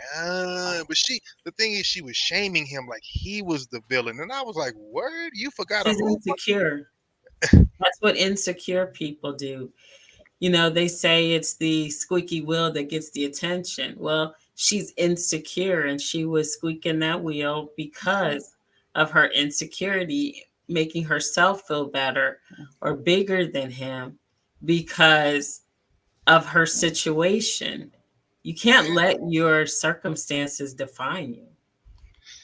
but the thing is, she was shaming him like he was the villain, and I was like, word, you forgot a she's whole insecure. That's what insecure people do. They say it's the squeaky wheel that gets the attention. Well, she's insecure and she was squeaking that wheel because of her insecurity, making herself feel better or bigger than him because of her situation. You can't let your circumstances define you.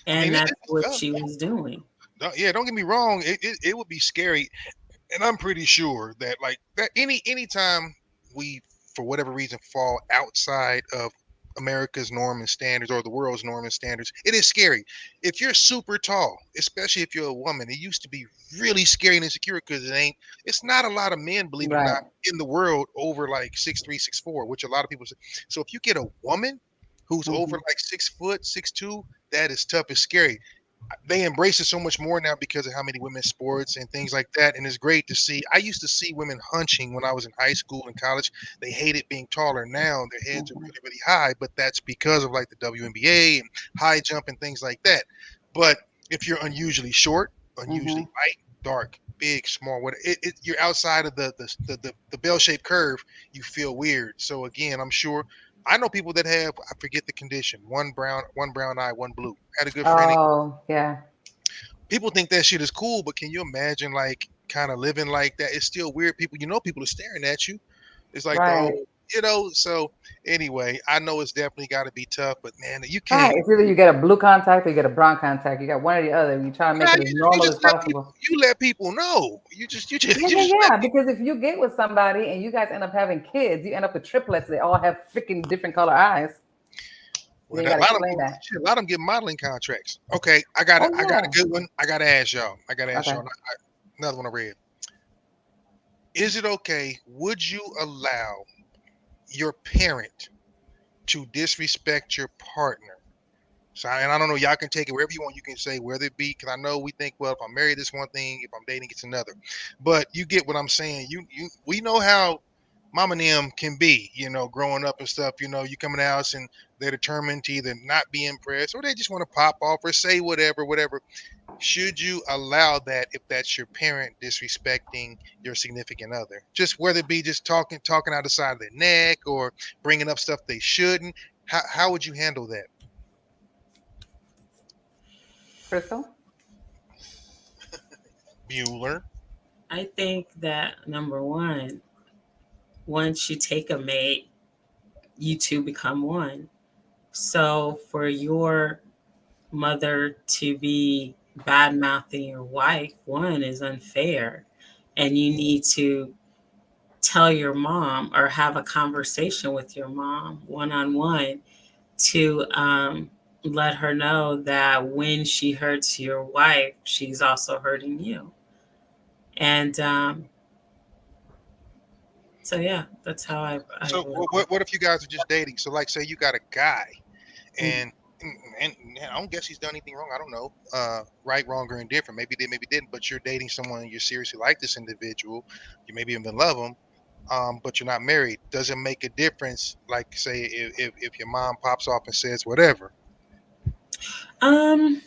I And mean, that's what she was doing. don't get me wrong, it would be scary, and I'm pretty sure that like that anytime we for whatever reason fall outside of America's norm and standards or the world's norm and standards, it is scary. If you're super tall, especially if you're a woman, it used to be really scary and insecure because it's not a lot of men, believe it or Right. not, in the world over like 6'3", 6'4", which a lot of people say. So if you get a woman who's over like 6 foot, 6'2", that is tough. It's scary. They embrace it so much more now because of how many women's sports and things like that. And it's great to see. I used to see women hunching when I was in high school and college. They hated being taller. Now their heads are really, really high, but that's because of like the WNBA and high jump and things like that. But if you're unusually short, unusually light, dark, big, small, you're outside of the bell-shaped curve, you feel weird. So again, I'm sure I know people that have, I forget the condition, one brown eye, one blue. I had a good friend. Oh, yeah. People think that shit is cool, but can you imagine like kind of living like that? It's still weird. People are staring at you. It's like Right. so anyway, I know it's definitely got to be tough, but man, you Right. can't. It's either you get a blue contact or you get a brown contact. You got one or the other. You try to make Nah, it as you normal as just let people. possible. You let people know. Yeah, You yeah, just let yeah. people. Because if you get with somebody and you guys end up having kids, you end up with triplets. They all have freaking different color eyes. Well, You a gotta lot of explain that. shit, a lot of them get modeling contracts. Okay, I got Oh I got a yeah. good one. I got to ask y'all. Okay. Another one I read. Is it okay? Would you allow your parent to disrespect your partner? So, and I don't know, y'all can take it wherever you want. You can say whether it be, because I know we think, well, if I'm married, it's one thing. If I'm dating, it's another. But you get what I'm saying. We know how mom and them can be, growing up and stuff. You come in the house and they're determined to either not be impressed or they just want to pop off or say whatever. Should you allow that if that's your parent disrespecting your significant other? Just whether it be just talking out the side of their neck or bringing up stuff they shouldn't. How would you handle that? Crystal? Bueller. I think that number one, once you take a mate, you two become one. So for your mother to be bad mouthing your wife, one is unfair. And you need to tell your mom or have a conversation with your mom one on one to let her know that when she hurts your wife, she's also hurting you. And so, yeah, that's how I So would. what if you guys are just dating? So like say you got a guy Mhm. and I don't guess he's done anything wrong. I don't know. Right, wrong, or indifferent. Maybe did, maybe didn't, but you're dating someone and you seriously like this individual. You maybe even love them. But you're not married. Does it make a difference? Like say if your mom pops off and says whatever. Um,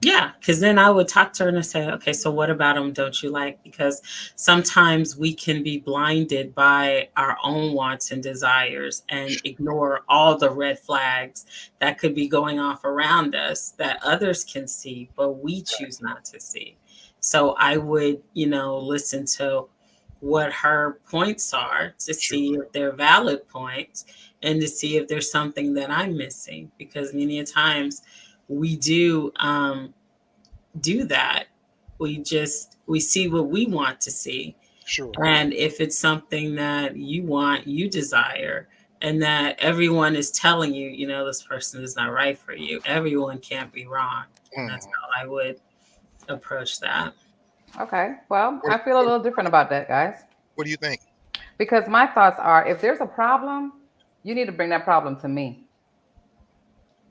Yeah, because then I would talk to her and say, okay, so what about them don't you like? Because sometimes we can be blinded by our own wants and desires and ignore all the red flags that could be going off around us that others can see, but we choose not to see. So I would, listen to what her points are to see if they're valid points and to see if there's something that I'm missing. Because many a times we do that. We see what we want to see. Sure. And if it's something that you want, you desire, and that everyone is telling you, this person is not right for you, everyone can't be wrong. And that's how I would approach that. Okay. Well, I feel a little different about that, guys. What do you think? Because my thoughts are, if there's a problem, you need to bring that problem to me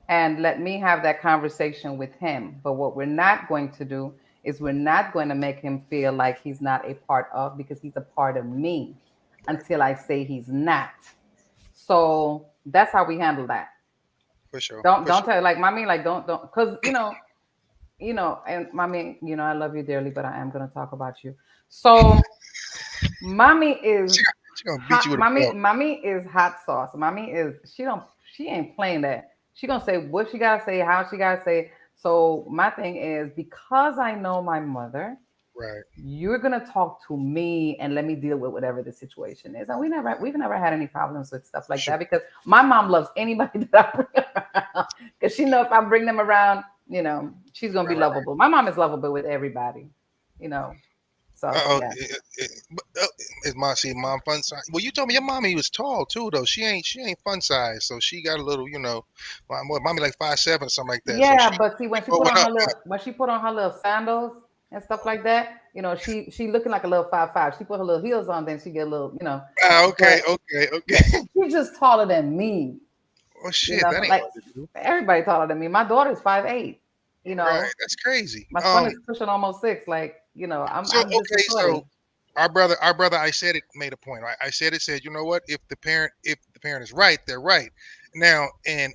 and let me have that conversation with him. But what we're not going to do is we're not going to make him feel like he's not a part of, because he's a part of me until I say he's not. So that's how we handle that. For sure. Don't tell, like, mommy, like, don't, because and mommy, I love you dearly, but I am going to talk about you. So mommy is she gonna beat you with mommy is hot sauce. Mommy is, she ain't playing that. She gonna say what she gotta say, how she gotta say. So my thing is, because I know my mother, right, you're gonna talk to me and let me deal with whatever the situation is. And we've never had any problems with stuff like that, because my mom loves anybody that I bring around, because she knows if I bring them around, she's gonna be lovable. My mom is lovable with everybody, So is mom fun size? Well, you told me your mommy was tall too, though. She ain't fun size, so she got a little, mommy like 5'7" or something like that. Yeah, so but see, when she put on her little sandals and stuff like that, she looking like a little 5'5". She put her little heels on, then she get a little, Okay. She's just taller than me. Oh shit, that ain't hard to do. Everybody taller than me. My daughter's 5'8". Right, that's crazy. My son is pushing almost 6. Like, I'm so our brother, I said it made a point, right? I said, you know what? If the parent is right, they're right. Now, and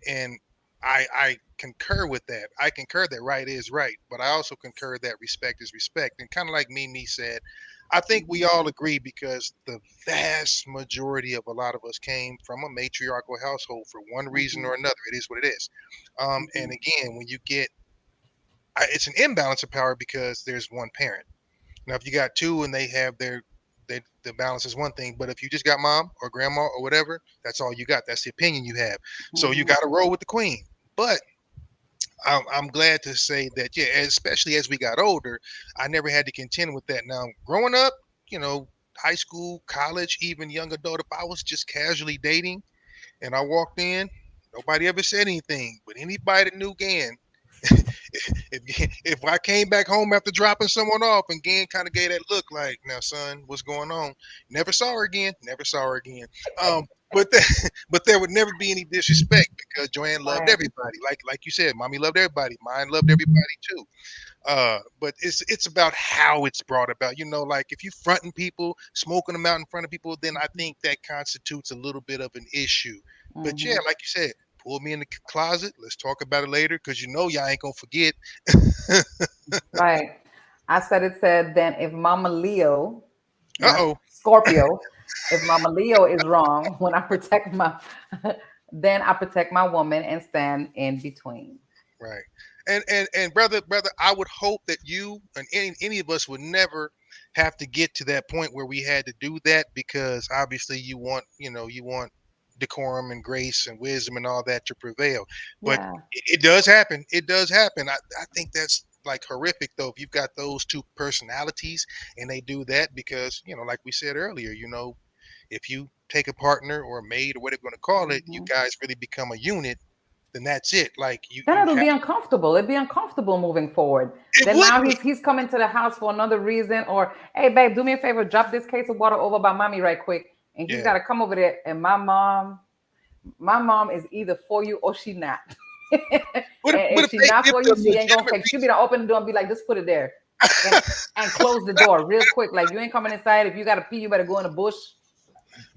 I concur with that. I concur that right is right, but I also concur that respect is respect. And kind of like Mimi said, I think we all agree, because the vast majority of a lot of us came from a matriarchal household for one reason or another. It is what it is. And again, when you get, it's an imbalance of power because there's one parent. Now, if you got two and they have the balance is one thing, but if you just got mom or grandma or whatever, that's all you got. That's the opinion you have. So you got to roll with the queen. But I'm glad to say that, especially as we got older, I never had to contend with that. Now, growing up, high school, college, even young adult, if I was just casually dating and I walked in, nobody ever said anything. But anybody that knew Gan, if I came back home after dropping someone off and Gan kind of gave that look like, now son, what's going on? Never saw her again. But there would never be any disrespect, because Joanne loved everybody. Like you said, mommy loved everybody. Mine loved everybody too. But it's about how it's brought about. Like if you fronting people, smoking them out in front of people, then I think that constitutes a little bit of an issue. But like you said, pull me in the closet. Let's talk about it later, because y'all ain't gonna forget. Right. I said then if Mama Leo, Scorpio, if Mama Leo is wrong, when I protect then I protect my woman and stand in between. Right. And brother, I would hope that you and any of us would never have to get to that point where we had to do that, because obviously you want decorum and grace and wisdom and all that to prevail. But it does happen. I think that's like horrific, though, if you've got those two personalities and they do that, because like we said earlier, if you take a partner or a maid or whatever you're going to call it, you guys really become a unit, then that's it. Like then it'll be uncomfortable. It'd be uncomfortable moving forward. Now he's coming to the house for another reason, or hey babe, do me a favor, drop this case of water over by mommy right quick. And he's got to come over there. And my mom is either for you or she not. If she's not for you, she ain't gonna take. She'll be to open the door and be like, just put it there, and close the door real quick. Like, you ain't coming inside. If you got to pee, you better go in the bush.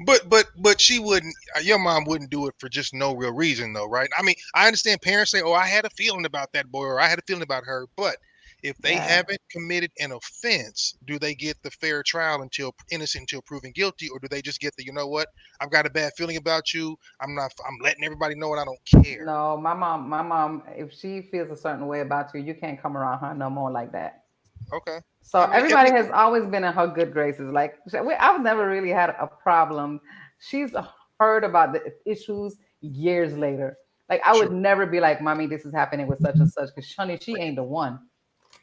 But she wouldn't. Your mom wouldn't do it for just no real reason, though, right? I mean, I understand parents say, "Oh, I had a feeling about that boy," or "I had a feeling about her," but if they Yeah. haven't committed an offense, do they get the fair trial until innocent until proven guilty, or do they just get the, you know what? I've got a bad feeling about you. I'm not. I'm letting everybody know, and I don't care. No, my mom, if she feels a certain way about you, you can't come around her no more like that. Okay. So I mean, at everybody least has always been in her good graces. Like I've never really had a problem. She's heard about the issues years later. Like I would sure. never be like, "Mommy, this is happening with such and such," because honey, she ain't the one.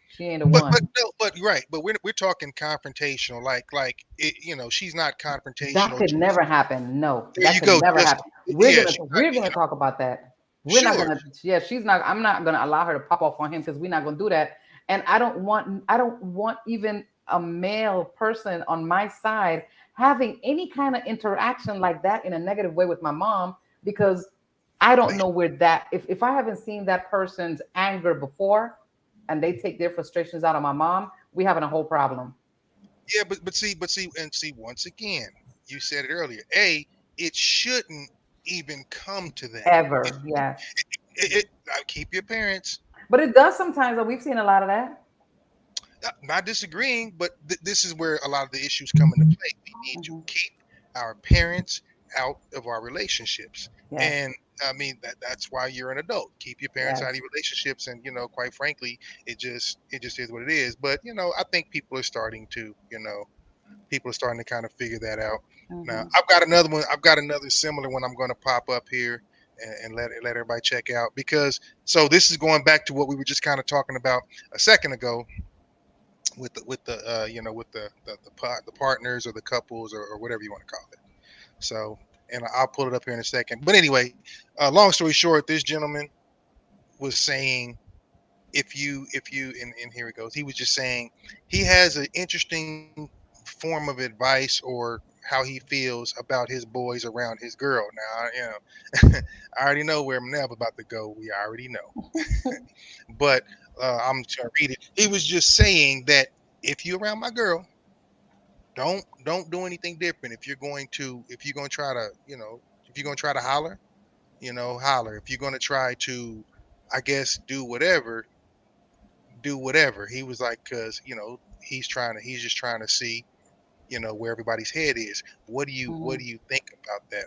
She ain't the But one. no, but right. But we're talking confrontational. Like it, she's not That confrontational. could never happen. No, There that you could go. never Just happen. yeah, she's not. We're gonna talk about that. We're not Sure. gonna. Yeah, she's not. I'm not gonna allow her to pop off on him because we're not gonna do that. And I don't want even a male person on my side having any kind of interaction like that in a negative way with my mom because I don't know where that. If I haven't seen that person's anger before, and they take their frustrations out on my mom, we having a whole problem. Yeah, but see, once again, you said it earlier. It shouldn't even come to that. It, Ever, yes. keep your parents. But it does sometimes, and we've seen a lot of that. Not disagreeing, but this is where a lot of the issues come into play. We need to Hmm. keep our parents out of our relationships, Yes, and I mean that's why you're an adult. Keep your parents out of yes. your relationships, and quite frankly, it just is what it is. But I think people are starting to kind of figure that out. Now, Hmm. I've got another one. I've got another similar one. I'm going to pop up here and let everybody check out because so this is going back to what we were just kind of talking about a second ago with the partners or the couples or whatever you want to call it. So, and I'll pull it up here in a second. But anyway, long story short, this gentleman was saying and here it goes. He was just saying he has an interesting form of advice or how he feels about his boys around his girl. Now, I already know where Nev about to go. We already know, but I'm just gonna read it. He was just saying that if you're around my girl, don't do anything different. If you're going to try to if you're going to try to holler, holler. If you're going to try to, I guess, do whatever. He was like, because he's just trying to see, where everybody's head is. What do Hmm. you think about that?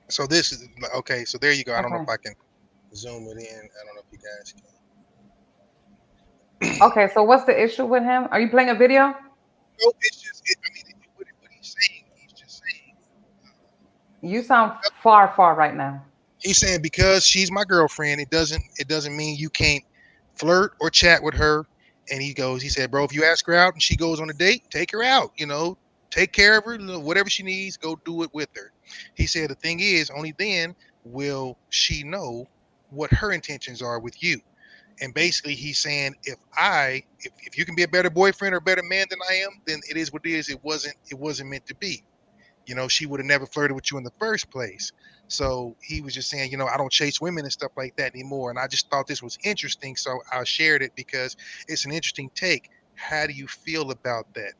So this is okay. So there you go. I don't know Okay. if I can zoom it in. I don't know if you guys can. Okay. So what's the issue with him? Are you playing a video? No, it's just. I mean, what he's saying, he's just saying. You sound far, far right now. He's saying because she's my girlfriend, it doesn't mean you can't flirt or chat with her. And he said, bro, if you ask her out and she goes on a date, take her out. Take care of her, whatever she needs, go do it with her. He said the thing is, only then will she know what her intentions are with you. And basically, he's saying if you can be a better boyfriend or better man than I am, then it is what it is. It wasn't meant to be. She would have never flirted with you in the first place. So he was just saying, I don't chase women and stuff like that anymore. And I just thought this was interesting. So I shared it because it's an interesting take. How do you feel about that?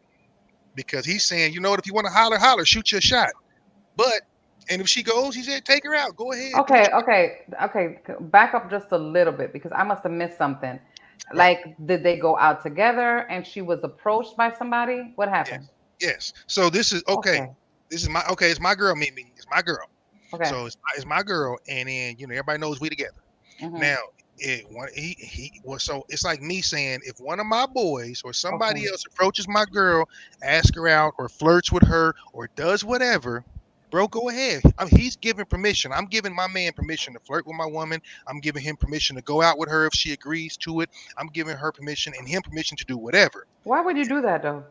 Because he's saying, you know what, if you want to holler, holler, shoot your shot. But, and if she goes, he said, take her out. Go ahead. Do what Okay, you okay, okay. Back up just a little bit because I must have missed something. Right. Like, did they go out together and she was approached by somebody? What happened? Yes. Yes. So this is okay. Okay, It's my girl, Mimi. It's my girl. okay. So it's my girl. And then, everybody knows we together. Hmm. Now, he was so it's like me saying if one of my boys or Okay. somebody else approaches my girl, asks her out or flirts with her or does whatever, bro, go ahead. He's giving permission. I'm giving my man permission to flirt with my woman. I'm giving him permission to go out with her if she agrees to it. I'm giving her permission and him permission to do whatever. Why would you do that though?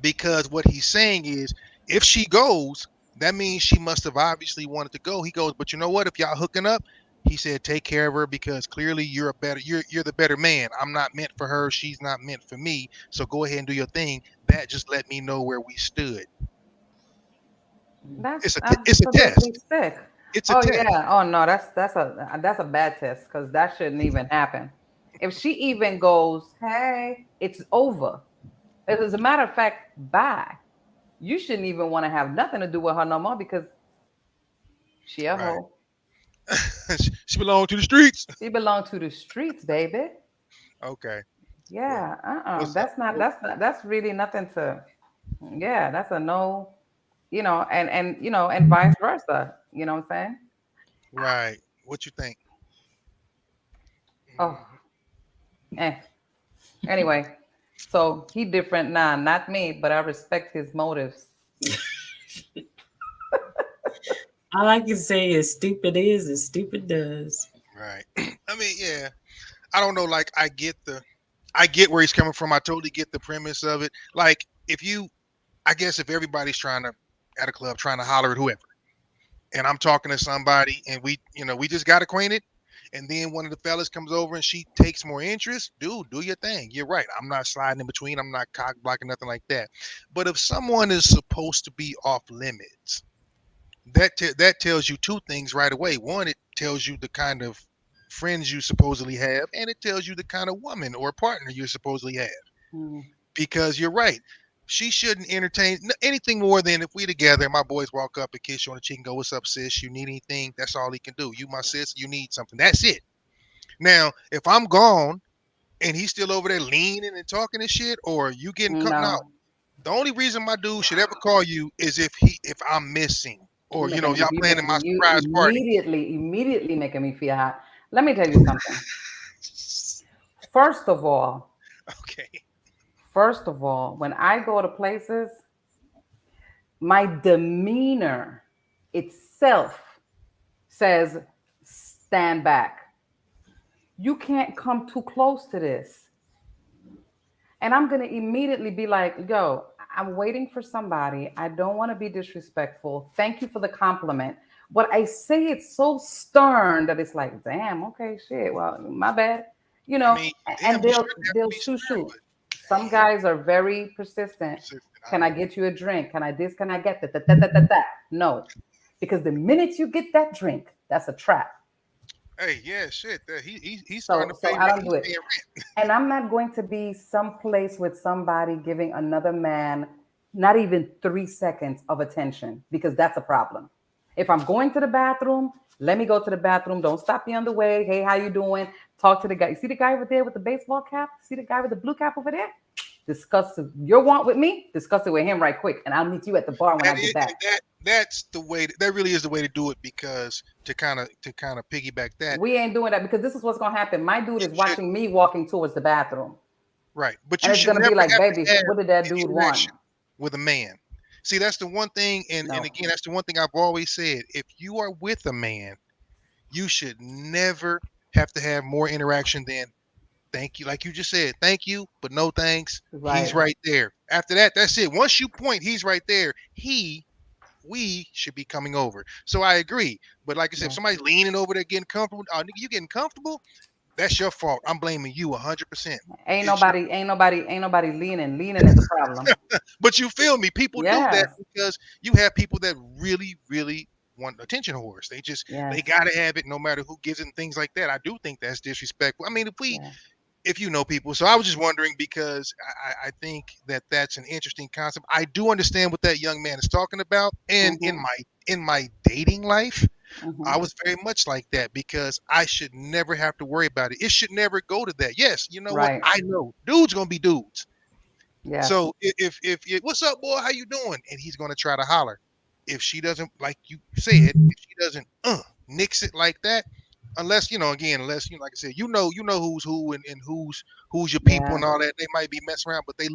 Because what he's saying is if she goes, that means she must have obviously wanted to go. He goes, but you know what? If y'all hooking up, he said, take care of her because clearly you're the better man. I'm not meant for her. She's not meant for me. So go ahead and do your thing. That just let me know where we stood. That's It's a absolutely test. sick. It's a Oh test. yeah. Oh no, that's a bad test because that shouldn't even happen. If she even goes, hey, it's over. As a matter of fact, bye. you shouldn't even want to have nothing to do with her no more because she a Right. hoe. She belonged to the streets. She belong to the streets, baby. Okay. Well, Yeah, what's up? That's not. That's really nothing to. Yeah, that's a no. And vice versa. You know what I'm saying? Right. What you think? Oh, Mhm. eh. Anyway, so he different now, not me, but I respect his motives. All I can say is stupid is and stupid does. Right. I mean, yeah. I don't know. Like, I get where he's coming from. I totally get the premise of it. Like, I guess if everybody's trying to at a club trying to holler at whoever, and I'm talking to somebody, and we just got acquainted, and then one of the fellas comes over and she takes more interest, dude, do your thing. You're right. I'm not sliding in between. I'm not cock blocking, nothing like that. But if someone is supposed to be off limits, that tells you two things right away. One, it tells you the kind of friends you supposedly have, and it tells you the kind of woman or partner you supposedly have. Mm. Because you're right. She shouldn't entertain anything more than if we together and my boys walk up and kiss you on the cheek and go, "What's up, sis? You need anything?" That's all he can do. You my sis, you need something. That's it. Now, if I'm gone and he's still over there leaning and talking and shit, or you getting cut now, No, the only reason my dude should ever call you is if I'm missing. Or y'all planning my you surprise party. immediately making me feel hot. Let me tell you something. First of all, Okay. when I go to places, my demeanor itself says stand back. You can't come too close to this. And I'm going to immediately be like, yo, I'm waiting for somebody. I don't want to be disrespectful. Thank you for the compliment. But I say it so stern that it's like, damn, okay, shit. Well, my bad. I mean, damn, And you shouldn't have to they'll be shoot stern, shoot. but Some damn, guys are very persistent. persistent. I Can I know. get you a drink? Can I this? Can I get that? No. Because the minute you get that drink, that's a trap. Hey, yeah, shit. He's starting So to pay I rent. don't He's do it. paying rent. And I'm not going to be someplace with somebody giving another man not even 3 seconds of attention because that's a problem. If I'm going to the bathroom, let me go to the bathroom. Don't stop me on the way. Hey, how you doing? Talk to the guy. You see the guy over there with the baseball cap? See the guy with the blue cap over there? Discuss your want with me. Discuss it with him right quick, and I'll meet you at the bar when I That get is, back. and that's the way. That really is the way to do it because to kind of piggyback that, We ain't doing that because this is what's gonna happen. My dude you is should watching me walking towards the bathroom, right, but and you it's should gonna never be like, have baby, to have what did that an dude want? interaction with a man. See, that's the one thing, and No, again, that's the one thing I've always said. If you are with a man, you should never have to have more interaction than thank you, like you just said, thank you, but no thanks. He's right? right there. After that, that's it. Once you point, he's right there. We should be coming over. So I agree. But like I said, if Yeah. somebody's leaning over there getting comfortable, oh, nigga, you getting comfortable, that's your fault. I'm blaming you 100%. It's your, Ain't nobody leaning. Leaning is a problem. but you feel me? People do that Yes, because you have people that really, really want attention whores. They yes, gotta have it no matter who gives it and things like that. I do think that's disrespectful. I mean, yeah. if you know people. So I was just wondering because I think that that's an interesting concept. I do understand what that young man is talking about, and in Mm-hmm, my dating life, mm-hmm. I was very much like that because I should never have to worry about it. It should never go to that. Yes, you know what? Right. I know dudes gonna be dudes. Yes, So if what's up, boy? How you doing? And he's gonna try to holler. If she doesn't, like you said, if she doesn't nix it like that, unless again, unless like I said, who's who and who's your people and yes, all that. They might be messing around, but they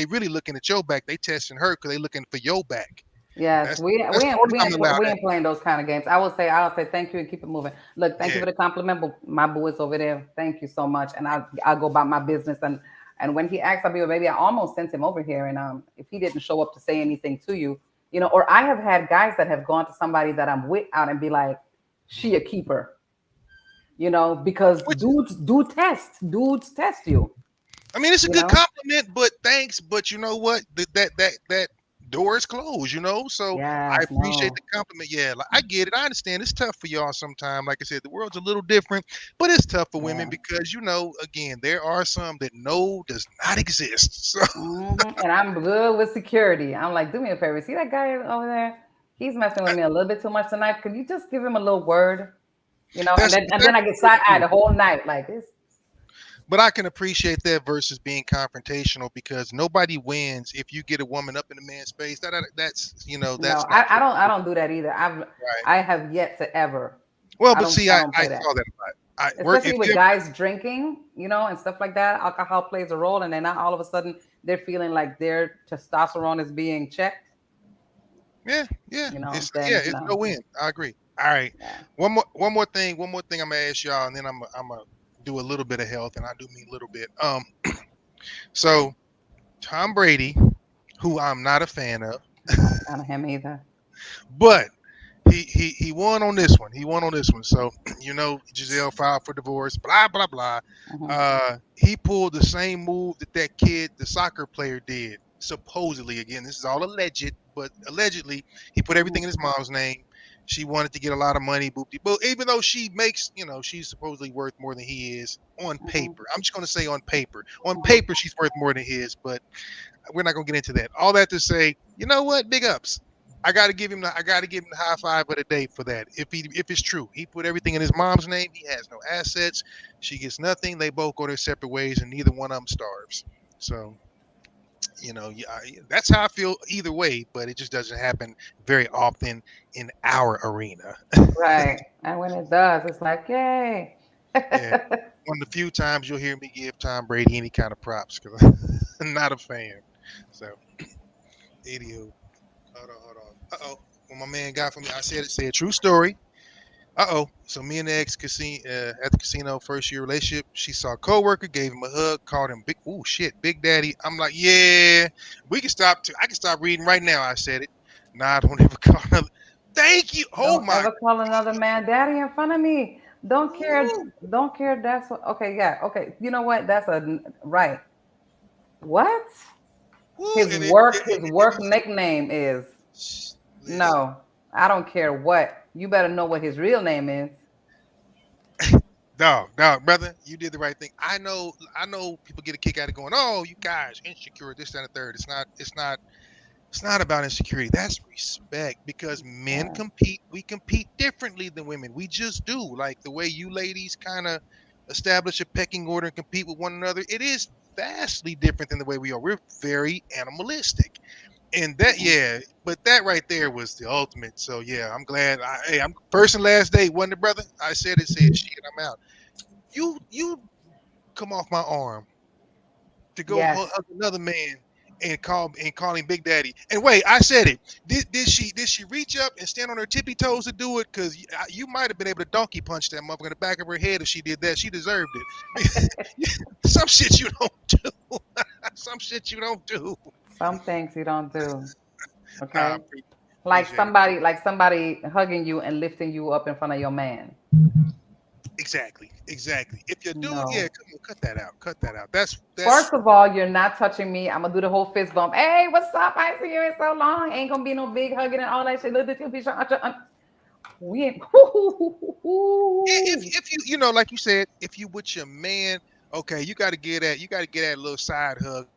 really looking at your back. They testing her because they looking for your back. yes. That's that's the only time I allow We that. ain't playing those kind of games. I'll say thank you and keep it moving. Look, thank you Yeah, for the compliment, but my boo is over there. Thank you so much, and I'll go about my business. And when he asked, I'll be, well, baby, I almost sent him over here, and if he didn't show up to say anything to you, or I have had guys that have gone to somebody that I'm with out and be like, she a keeper, because which dudes test you, I mean, it's a you good know. compliment, but thanks. But you know what? That doors closed, you know. So I Yes, appreciate no. the compliment. Yeah, like, I get it. I understand it's tough for y'all sometimes. Like I said, the world's a little different, but it's tough for women Yeah. because you know, again, there are some that no does not exist. So And I'm good with security. I'm like, do me a favor. See that guy over there? He's messing with me a little bit too much tonight. Could you just give him a little word? You know, and that's then I get side eyed the whole night. Like this. but I can appreciate that versus being confrontational because nobody wins if you get a woman up in a man's face. That's you know No, that's not I don't do that either. right. I have yet to ever. Well, but see, I I don't I play that. saw that a lot. I work Especially if with you guys drinking, you know, and stuff like that. Alcohol plays a role, and then now all of a sudden they're feeling like their testosterone is being checked. yeah yeah You know, yeah then it's no no. win. I agree. All right, Yeah. one more thing I'm gonna ask y'all, and then I'm gonna do a little bit of health, and I do mean a little bit. So Tom Brady, who I'm not a fan of, Not a fan of him either. but he won on this one. He won on this one. So you know, Giselle filed for divorce. Blah blah blah. Mhm. He pulled the same move that kid, the soccer player, did. Supposedly, again, this is all alleged, but allegedly, he put everything in his mom's name. She wanted to get a lot of money, boop de boop. Even though she makes, you know, she's supposedly worth more than he is on Mhm. paper. I'm just going to say on paper. On Mhm. paper, she's worth more than he is, but we're not gonna get into that. All that to say, you know what? Big ups. I gotta give him the high five of the day for that. If it's true, he put everything in his mom's name. He has no assets. She gets nothing. They both go their separate ways, and neither one of them starves. So you know, yeah, that's how I feel either way. But it just doesn't happen very often in our arena. Right. And when it does, it's like, yay. Yeah, one of the few times you'll hear me give Tom Brady any kind of props because I'm not a fan. So, idiot. Hold on. Uh-oh. When my man got for me, I said true story. Uh-oh. So me and the ex casino at the casino, first year relationship, she saw a coworker, gave him a hug, called him Big Daddy. I'm like, yeah, I can stop reading right now. I said it. Nah, I don't ever call another. Thank you. Oh Don't my. ever call another man daddy in front of me. Don't care. Woo, Don't care. That's what. Okay, yeah. Okay. You know what? That's a right. What? woo. His work nickname is. Listen, No, I don't care what. You better know what his real name is. dog, brother, you did the right thing. I know people get a kick out of going, oh, you guys insecure, this, that, and the third. It's not about insecurity. That's respect because men Yeah. compete. We compete differently than women. We just do. Like the way you ladies kind of establish a pecking order and compete with one another, it is vastly different than the way we are. We're very animalistic. And that, Mhm. yeah, but that right there was the ultimate. So yeah, I'm glad. Hey, I'm first and last day, wasn't it, brother? I said, shit, I'm out. You come off my arm to go hug Yes. another man and call him Big Daddy. And wait, I said it. Did she reach up and stand on her tippy toes to do it? Because you might have been able to donkey punch that motherfucker in the back of her head if she did that. She deserved it. Some shit you don't do. Some shit you don't do. Some things you don't do. Nah, Okay. appreciate it. Like somebody hugging you and lifting you up in front of your man. Exactly, exactly. If you do, yeah, No. come on, cut that out. Cut that out. That's First of all, you're not touching me. I'm gonna do the whole fist bump. Hey, what's up? I ain't seen you in so long. Ain't gonna be no big hugging and all that shit. Look at you, we ain't. if you know, like you said, if you with your man, okay, you got to get that little side hug.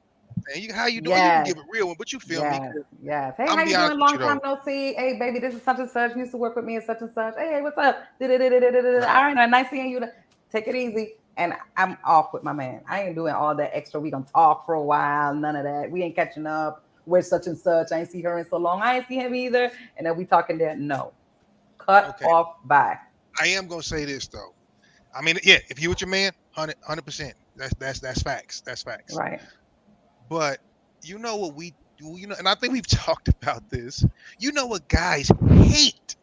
And how you doing? You can Yes, give a real one, but you feel me? yes, yes. Hey, I'm how gonna be you honest doing? with Long you time though. no see. Hey, baby, this is such and such. You used to work with me and such and such. Hey, what's up? All right, nice seeing you. Take it easy. And I'm off with my man. I ain't doing all that extra. We gonna talk for a while. None of that. We ain't catching up. Where's such and such? I ain't see her in so long. I ain't see him either. And then we talking there. No, cut Okay, off. Bye. I am gonna say this though. I mean, yeah, if you with your man, 100%. That's facts. That's facts. Right. But you know what we do, you know, and I think we've talked about this. You know what guys hate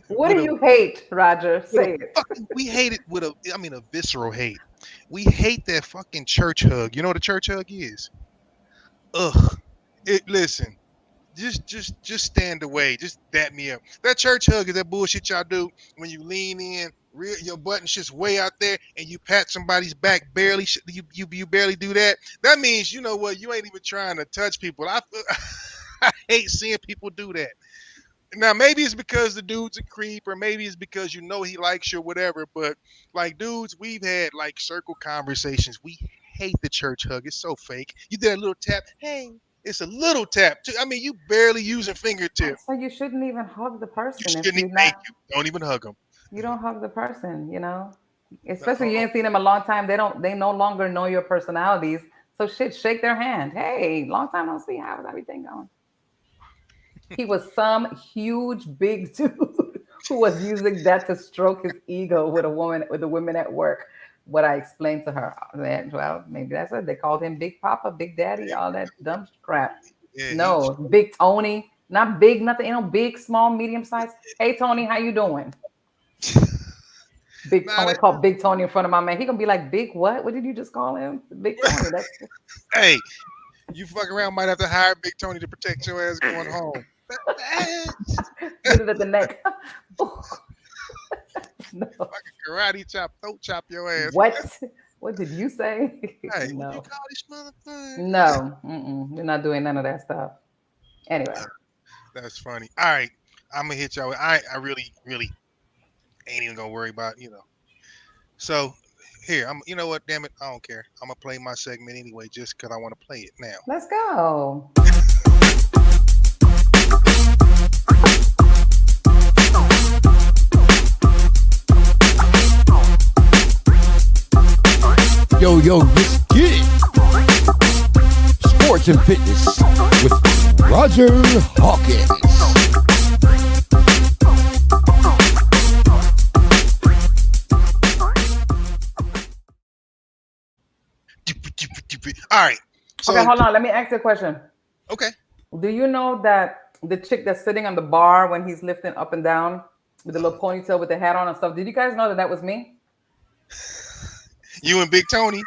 What do you hate, Roger? with a Say it. fucking we hate it with a visceral hate. We hate that fucking church hug. You know what a church hug is? Ugh. Listen, just stand away. Just dap me up. That church hug is that bullshit y'all do when you lean in, your button shit's way out there, and you pat somebody's back barely. You barely do that. That means you know what? You ain't even trying to touch people. I hate seeing people do that. Now maybe it's because the dude's a creep, or maybe it's because you know he likes you or whatever. But like dudes, we've had like circle conversations. We hate the church hug. It's so fake. You did a little tap. Hey, it's a little tap. I mean, you barely using fingertip. So you shouldn't even hug the You person if shouldn't you're even thank not. you. Don't even hug them. You don't hug the person, Uh, Especially you ain't seen them a long time. They no longer know your personalities. So shit, shake their hand. Hey, long time no see. How's everything going? He was some huge big dude who was using that to stroke his ego with a woman, with the women at work. What I explained to her, that, well, maybe that's it. They called him Big Papa, Big Daddy, all that dumb crap. yeah, he was. No, Big Tony, not big, nothing, big, small, medium size. Hey Tony, how you doing? Big Nah, Tony, called Big Tony in front of my man. He gonna be like, Big what? What did you just call him? Big Tony. That's hey, you fuck around, might have to hire Big Tony to protect your ass going home. get it at the neck. No. Fucking karate chop, throat chop your ass. What? What did you say? Hey, what you No. call this motherfucker? No. We're not doing none of that stuff. Anyway. That's funny. All right, I'm gonna hit y'all. I really, really ain't even gonna worry about. So here, you know what? Damn it, I don't care. I'm gonna play my segment anyway, just because I want to play it now. Let's go. Yo, let's get it. Sports and fitness with Roger Hawkins. All right. So, Okay, hold on. Let me ask you a question. okay. Do you know that the chick that's sitting on the bar when he's lifting up and down with the little ponytail with the hat on and stuff? Did you guys know that that was me? You and Big Tony.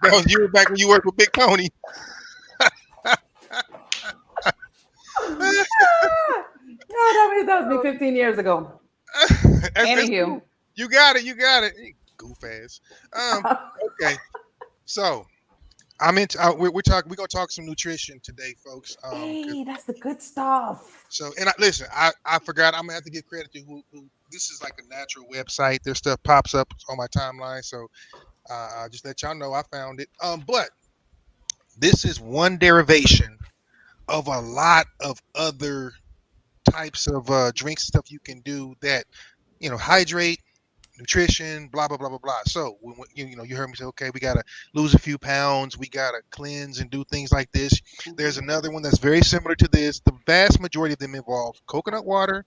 That was you back when you worked with Big Tony. No, that was me 15 years ago. Anywho. Cool. You got it. Goof ass. Okay. So I'm into. We're gonna talk some nutrition today, folks. Hey, that's the good stuff. So, and listen, I forgot. I'm gonna have to give credit to who. This is like a natural website. Their stuff pops up on my timeline. So, just let y'all know I found it. But this is one derivation of a lot of other types of drinks and stuff you can do that hydrate, nutrition, blah blah blah blah blah. So when you heard me say, okay, we gotta lose a few pounds, we gotta cleanse and do things like this. There's another one that's very similar to this. The vast majority of them involve coconut water,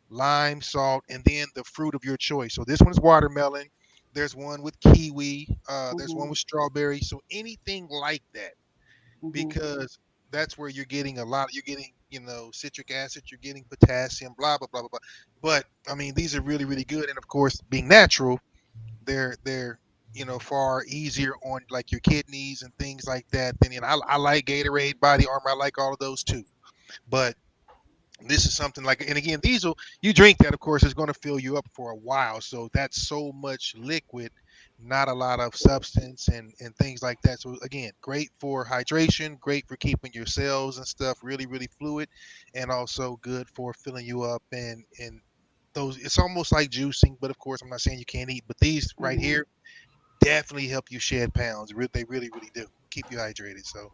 lime, salt, and then the fruit of your choice. So this one's watermelon. There's one with kiwi. There's one with strawberry. So anything like that, because that's where you're getting you're getting citric acid, you're getting potassium, blah blah blah blah blah. But I mean, these are really really good, and of course, being natural, they're far easier on like your kidneys and things like that. Then I like Gatorade, Body Armor, I like all of those too. But this is something like, and again, you drink that, of course, it's going to fill you up for a while. So that's so much liquid, not a lot of substance and things like that. So again, great for hydration, great for keeping your cells and stuff really, really fluid, and also good for filling you up and those. It's almost like juicing, but of course, I'm not saying you can't eat. But these right here definitely help you shed pounds. They really, really do keep you hydrated. So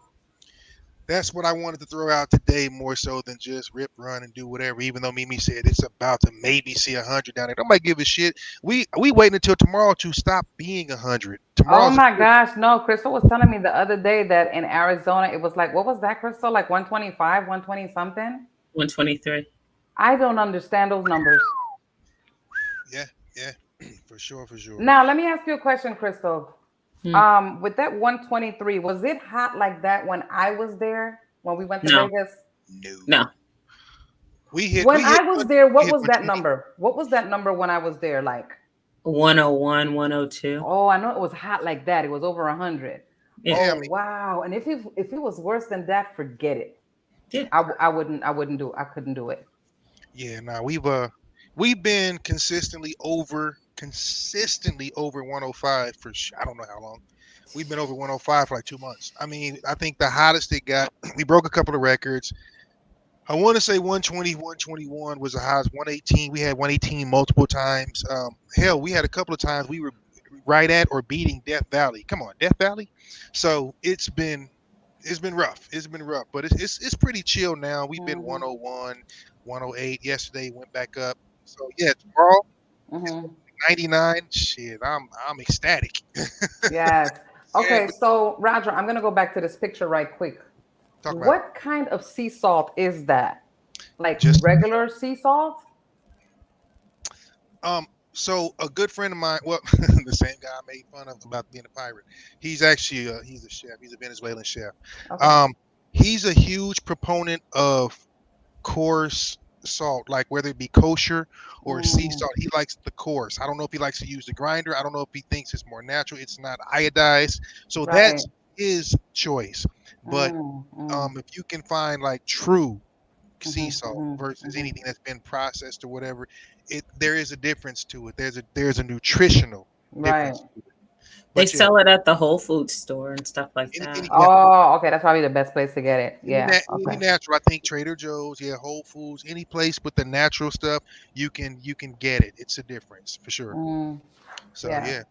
that's what I wanted to throw out today, more so than just rip, run, and do whatever. Even though Mimi said it's about to maybe see 100 down there, nobody give a shit. We waiting until tomorrow to stop being 100. Oh my gosh, no! Crystal was telling me the other day that in Arizona it was like, what was that, Crystal? Like 125, 120 something. 123. I don't understand those numbers. Yeah, for sure. Now let me ask you a question, Crystal. With that 123, was it hot like that when I was there, when we went to Vegas? No. I was there, what was that number? What was that number when I was there? Like 101, 102. Oh, I know it was hot like that. It was over 100. Yeah. Oh, wow. And if it was worse than that, forget it. Yeah. I couldn't do it. Yeah, no, we've been consistently over 105 for I don't know how long. We've been over 105 for like 2 months. I mean, I think the hottest it got, we broke a couple of records. I want to say 120, 121 was the highest. 118. We had 118 multiple times. Hell, we had a couple of times we were right at or beating Death Valley. Come on, Death Valley. So it's been rough. It's been rough, but it's pretty chill now. We've been 101, 108. Yesterday went back up. So yeah, tomorrow it's 99. Shit, I'm ecstatic. Yes. Yeah, Okay, but so Roger, I'm gonna go back to this picture right quick. talk about it. What kind of sea salt is that? Like Just regular sea salt? So a good friend of mine, well, the same guy I made fun of about being a pirate. He's actually he's a chef. He's a Venezuelan chef. Okay. He's a huge proponent of coarse salt, like whether it be kosher or sea salt. He likes the coarse. I don't know if he likes to use the grinder. I don't know if he thinks it's more natural. It's not iodized. So Right. that's his choice. But if you can find like true sea salt versus anything that's been processed or whatever, there is a difference to it. There's a nutritional Right. difference to it. They But yeah, sell it at the Whole Foods store and stuff like that. yeah, Oh, okay. That's probably the best place to get it. any, Yeah. any Okay. natural, I think Trader Joe's, yeah, Whole Foods, any place with the natural stuff, you can get it. It's a difference for sure. So Yeah. yeah,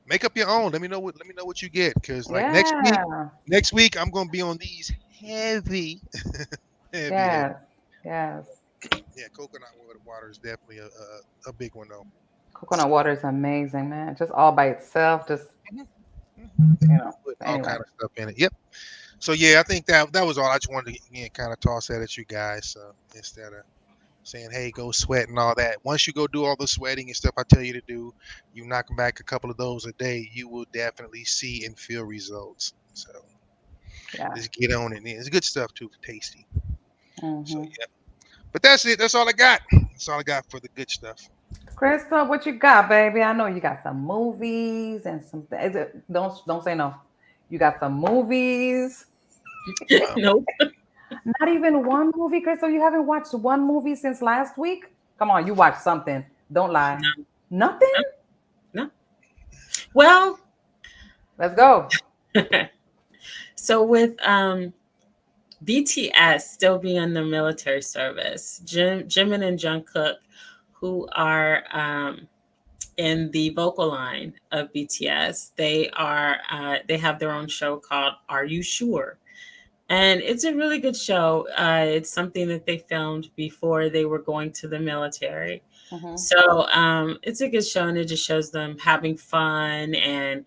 make up your own. Let me know what you get, because like Yeah. next week I'm gonna be on these heavy, heavy. Yes. Yes. Yeah, coconut water is definitely a big one though. Coconut water is amazing, man. Just all by itself. Just Put all anyway. kind of stuff in it. Yep. So yeah, I think that was all. I just wanted to again kind of toss that at you guys instead of saying, "Hey, go sweat" and all that. Once you go do all the sweating and stuff I tell you to do, you knock back a couple of those a day, you will definitely see and feel results. So Yeah. just get on it. It's good stuff too, tasty. So Mm-hmm. yeah. But that's it. That's all I got. That's all I got for the good stuff. Crystal, what you got, baby? I know you got some movies and some. Is it? Don't say no. You got some movies. Nope. Not even one movie, Crystal. You haven't watched one movie since last week. Come on, you watched something. Don't lie. Nothing. No. Well, Let's go. so with BTS still being in the military service, Jimin and Jungkook, who are in the vocal line of BTS, they have their own show called Are You Sure? And it's a really good show. It's something that they filmed before they were going to the military. So it's a good show, and it just shows them having fun and,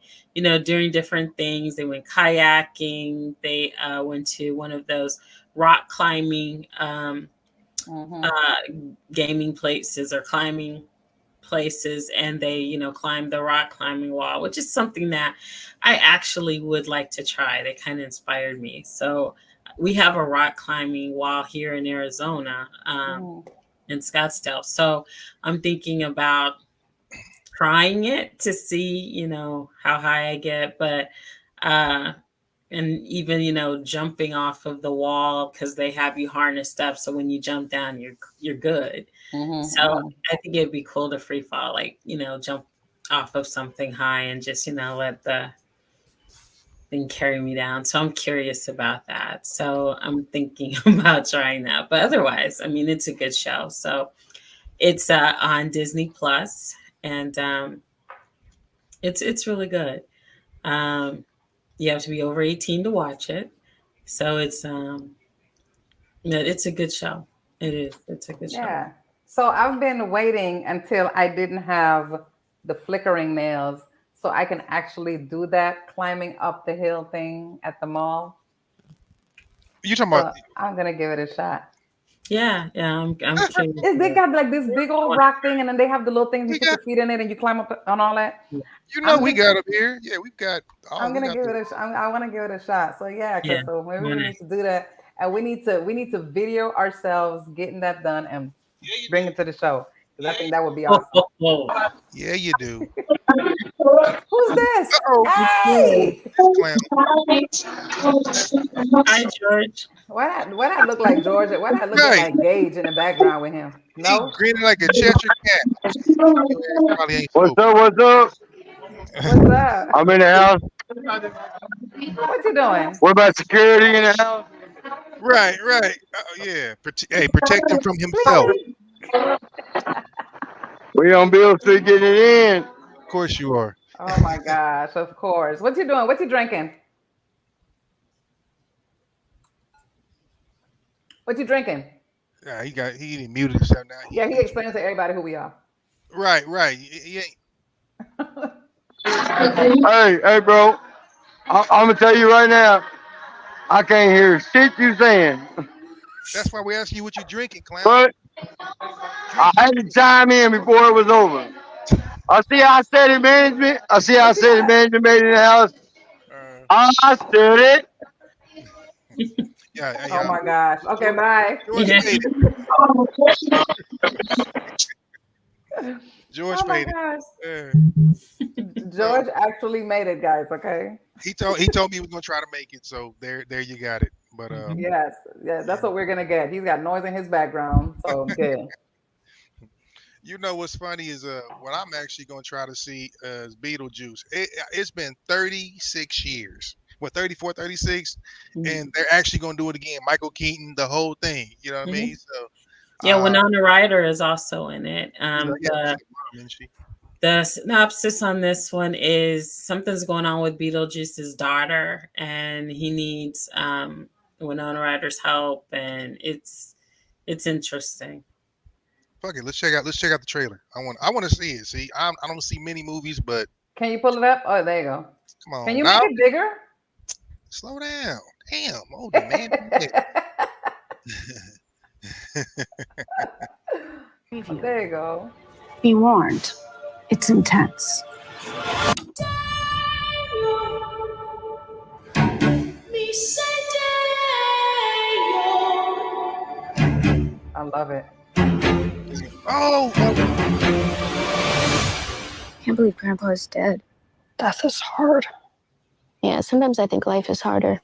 doing different things. They went kayaking. They went to one of those rock climbing gaming places or climbing places, and they climbed the rock climbing wall, which is something that I actually would like to try. They kind of inspired me. So we have a rock climbing wall here in Arizona, in Scottsdale. So I'm thinking about trying it to see how high I get, but and even jumping off of the wall, because they have you harnessed up, so when you jump down you're good. So I think it'd be cool to free fall, like jump off of something high and just let the thing carry me down. So I'm curious about that. So I'm thinking about trying that. But otherwise, I mean, it's a good show. So it's on Disney Plus, and it's really good. You have to be over 18 to watch it. So it's a good show. It is. It's a good show. Yeah. So I've been waiting until I didn't have the flickering nails, so I can actually do that climbing up the hill thing at the mall. You talking So about? I'm gonna give it a shot. Yeah. I'm curious. They got like this big old rock thing, and then they have the little things you We put got- your feet in it, and you climb up on all that. we got up here. Yeah, we've got. I'm gonna give it a. I want to give it a shot. So yeah, Yeah. so maybe we need to do that, and we need to video ourselves getting that done and bring it to the show, because I think that would be awesome. Yeah, you do. Who's this? Hey! Clown. Hi, George. Why that look like George? Why that look Right. like Gage in the background with him? No. He grinning like a Cheshire cat. Probably ain't What's spoke. up? What's up? What's up? I'm in the house. What you doing? What about security in the house? Right. Yeah. Protect him from himself. We on Bill Street getting it in. Of course you are. Oh my gosh, of course. What you doing? What you drinking? What you drinking? Yeah, he muted himself now. Yeah, he explained to everybody who we are. Right. He ain't. Hey, bro. I'm gonna tell you right now. I can't hear shit you saying. That's why we asked you what you drinking, clown. But I had to chime in before it was over. I see how city management. I see how city management made it in the house. I said it. Yeah. Oh my gosh. Okay, bye. George made it. George Oh my made it. gosh. Yeah. George actually made it, guys. Okay. He told me he was gonna try to make it. So there you got it. But Yes, yeah, that's what we're gonna get. He's got noise in his background, so good. you know what's funny is what I'm actually gonna try to see is Beetlejuice. It's been 36 years. What 34, 36, and they're actually gonna do it again. Michael Keaton, the whole thing. You know what I mean? So Yeah, Winona Ryder is also in it. The synopsis on this one is something's going on with Beetlejuice's daughter, and he needs Winona Ryder's help, and it's interesting. Fuck it, let's check out the trailer. I want to see it. See, I don't see many movies, but Can you pull it up? Oh, there you go. come on. Can you now. make it bigger? Slow down. Damn, older man. There you go. Be warned, it's intense. I love it. Oh, Can't believe Grandpa is dead. Death is hard. Yeah, sometimes I think life is harder.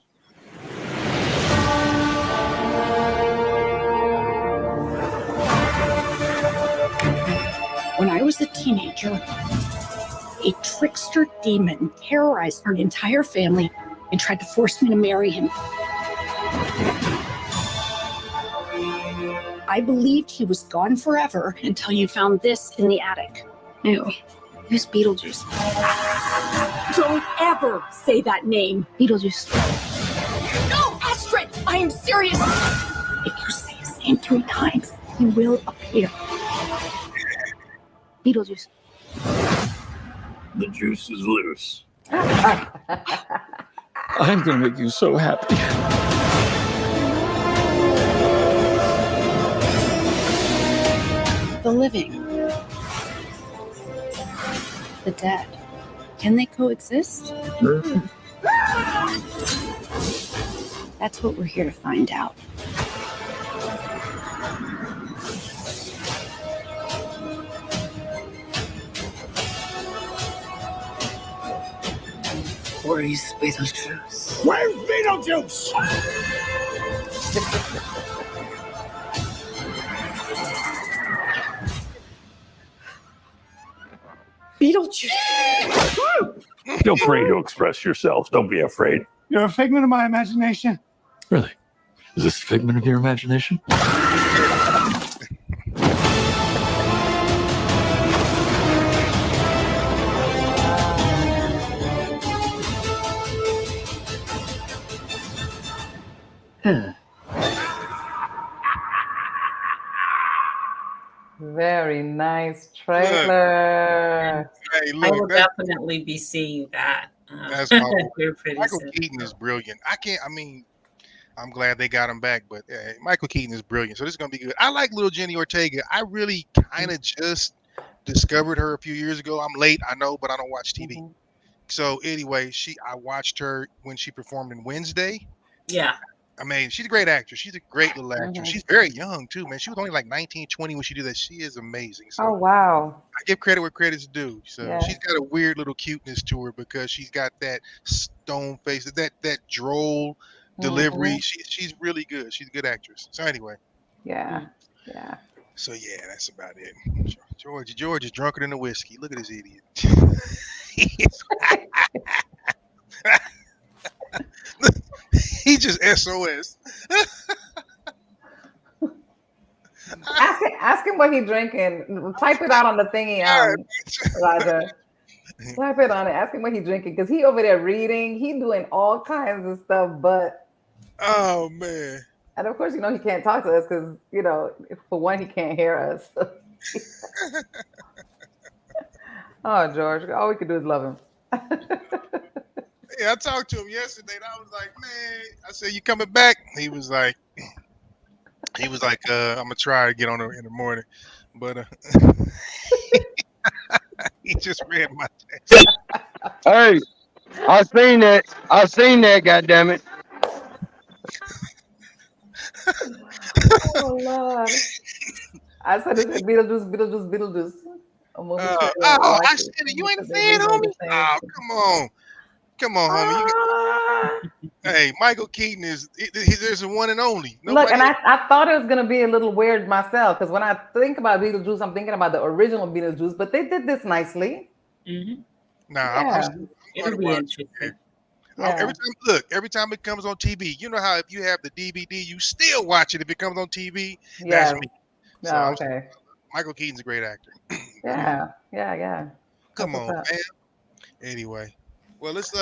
When I was a teenager, a trickster demon terrorized our entire family and tried to force me to marry him. I believed he was gone forever until you found this in the attic. Ew. Who's Beetlejuice? Don't ever say that name. Beetlejuice. No, Astrid! I am serious! If you say his name 3 times, he will appear. Beetlejuice. The juice is loose. I'm gonna make you so happy. The living. The dead. Can they coexist? That's what we're here to find out. Where's Beetlejuice? Where's Beetlejuice? Beetlejuice! Feel free to express yourself. Don't be afraid. You're a figment of my imagination. Really? Is this a figment of your imagination? Very nice trailer. Hey, I look, will definitely be seeing that. that's my pretty Michael soon. Keaton is brilliant. I'm glad they got him back, but Michael Keaton is brilliant. So this is gonna be good. I like little Jenny Ortega. I really kind of just discovered her a few years ago. I'm late, I know, but I don't watch TV. Mm-hmm. So anyway, I watched her when she performed in Wednesday. Yeah. I mean, she's a great actress. She's a great little actress. Mm-hmm. She's very young too, man. She was only like 19, 20 when she did that. She is amazing. So Oh wow. I give credit where credit's due. So Yeah. she's got a weird little cuteness to her because she's got that stone face, that droll delivery. Mm-hmm. She's really good. She's a good actress. So anyway. Yeah. Yeah. So yeah, that's about it. George is drunker than the whiskey. Look at this idiot. He just SOS. Ask him what he drinking. Type it out on the thingy, Roger. Type it on it. Ask him what he drinking because he over there reading. He doing all kinds of stuff, but oh man. And of course, he can't talk to us because for one, he can't hear us. Oh, George, all we can do is love him. Yeah, I talked to him yesterday, and I was like, man, I said, you coming back? He was like, I'm gonna try to get on in the morning, but he just read my text. Hey, I seen that. God damn it. Oh Lord! I said it's Beetlejuice. I said it. You ain't a fan, homie? Oh, come on, homie. Hey, Michael Keaton there's a one and only. Look, and I thought it was gonna be a little weird myself because when I think about Beetlejuice, I'm thinking about the original Beetlejuice, but they did this nicely. Mm-hmm. It'll be interesting. Every time it comes on TV, you know how if you have the DVD, you still watch it if it comes on TV. Yeah. That's me. So okay. Michael Keaton's a great actor. Yeah. Come on, man. Anyway, well, let's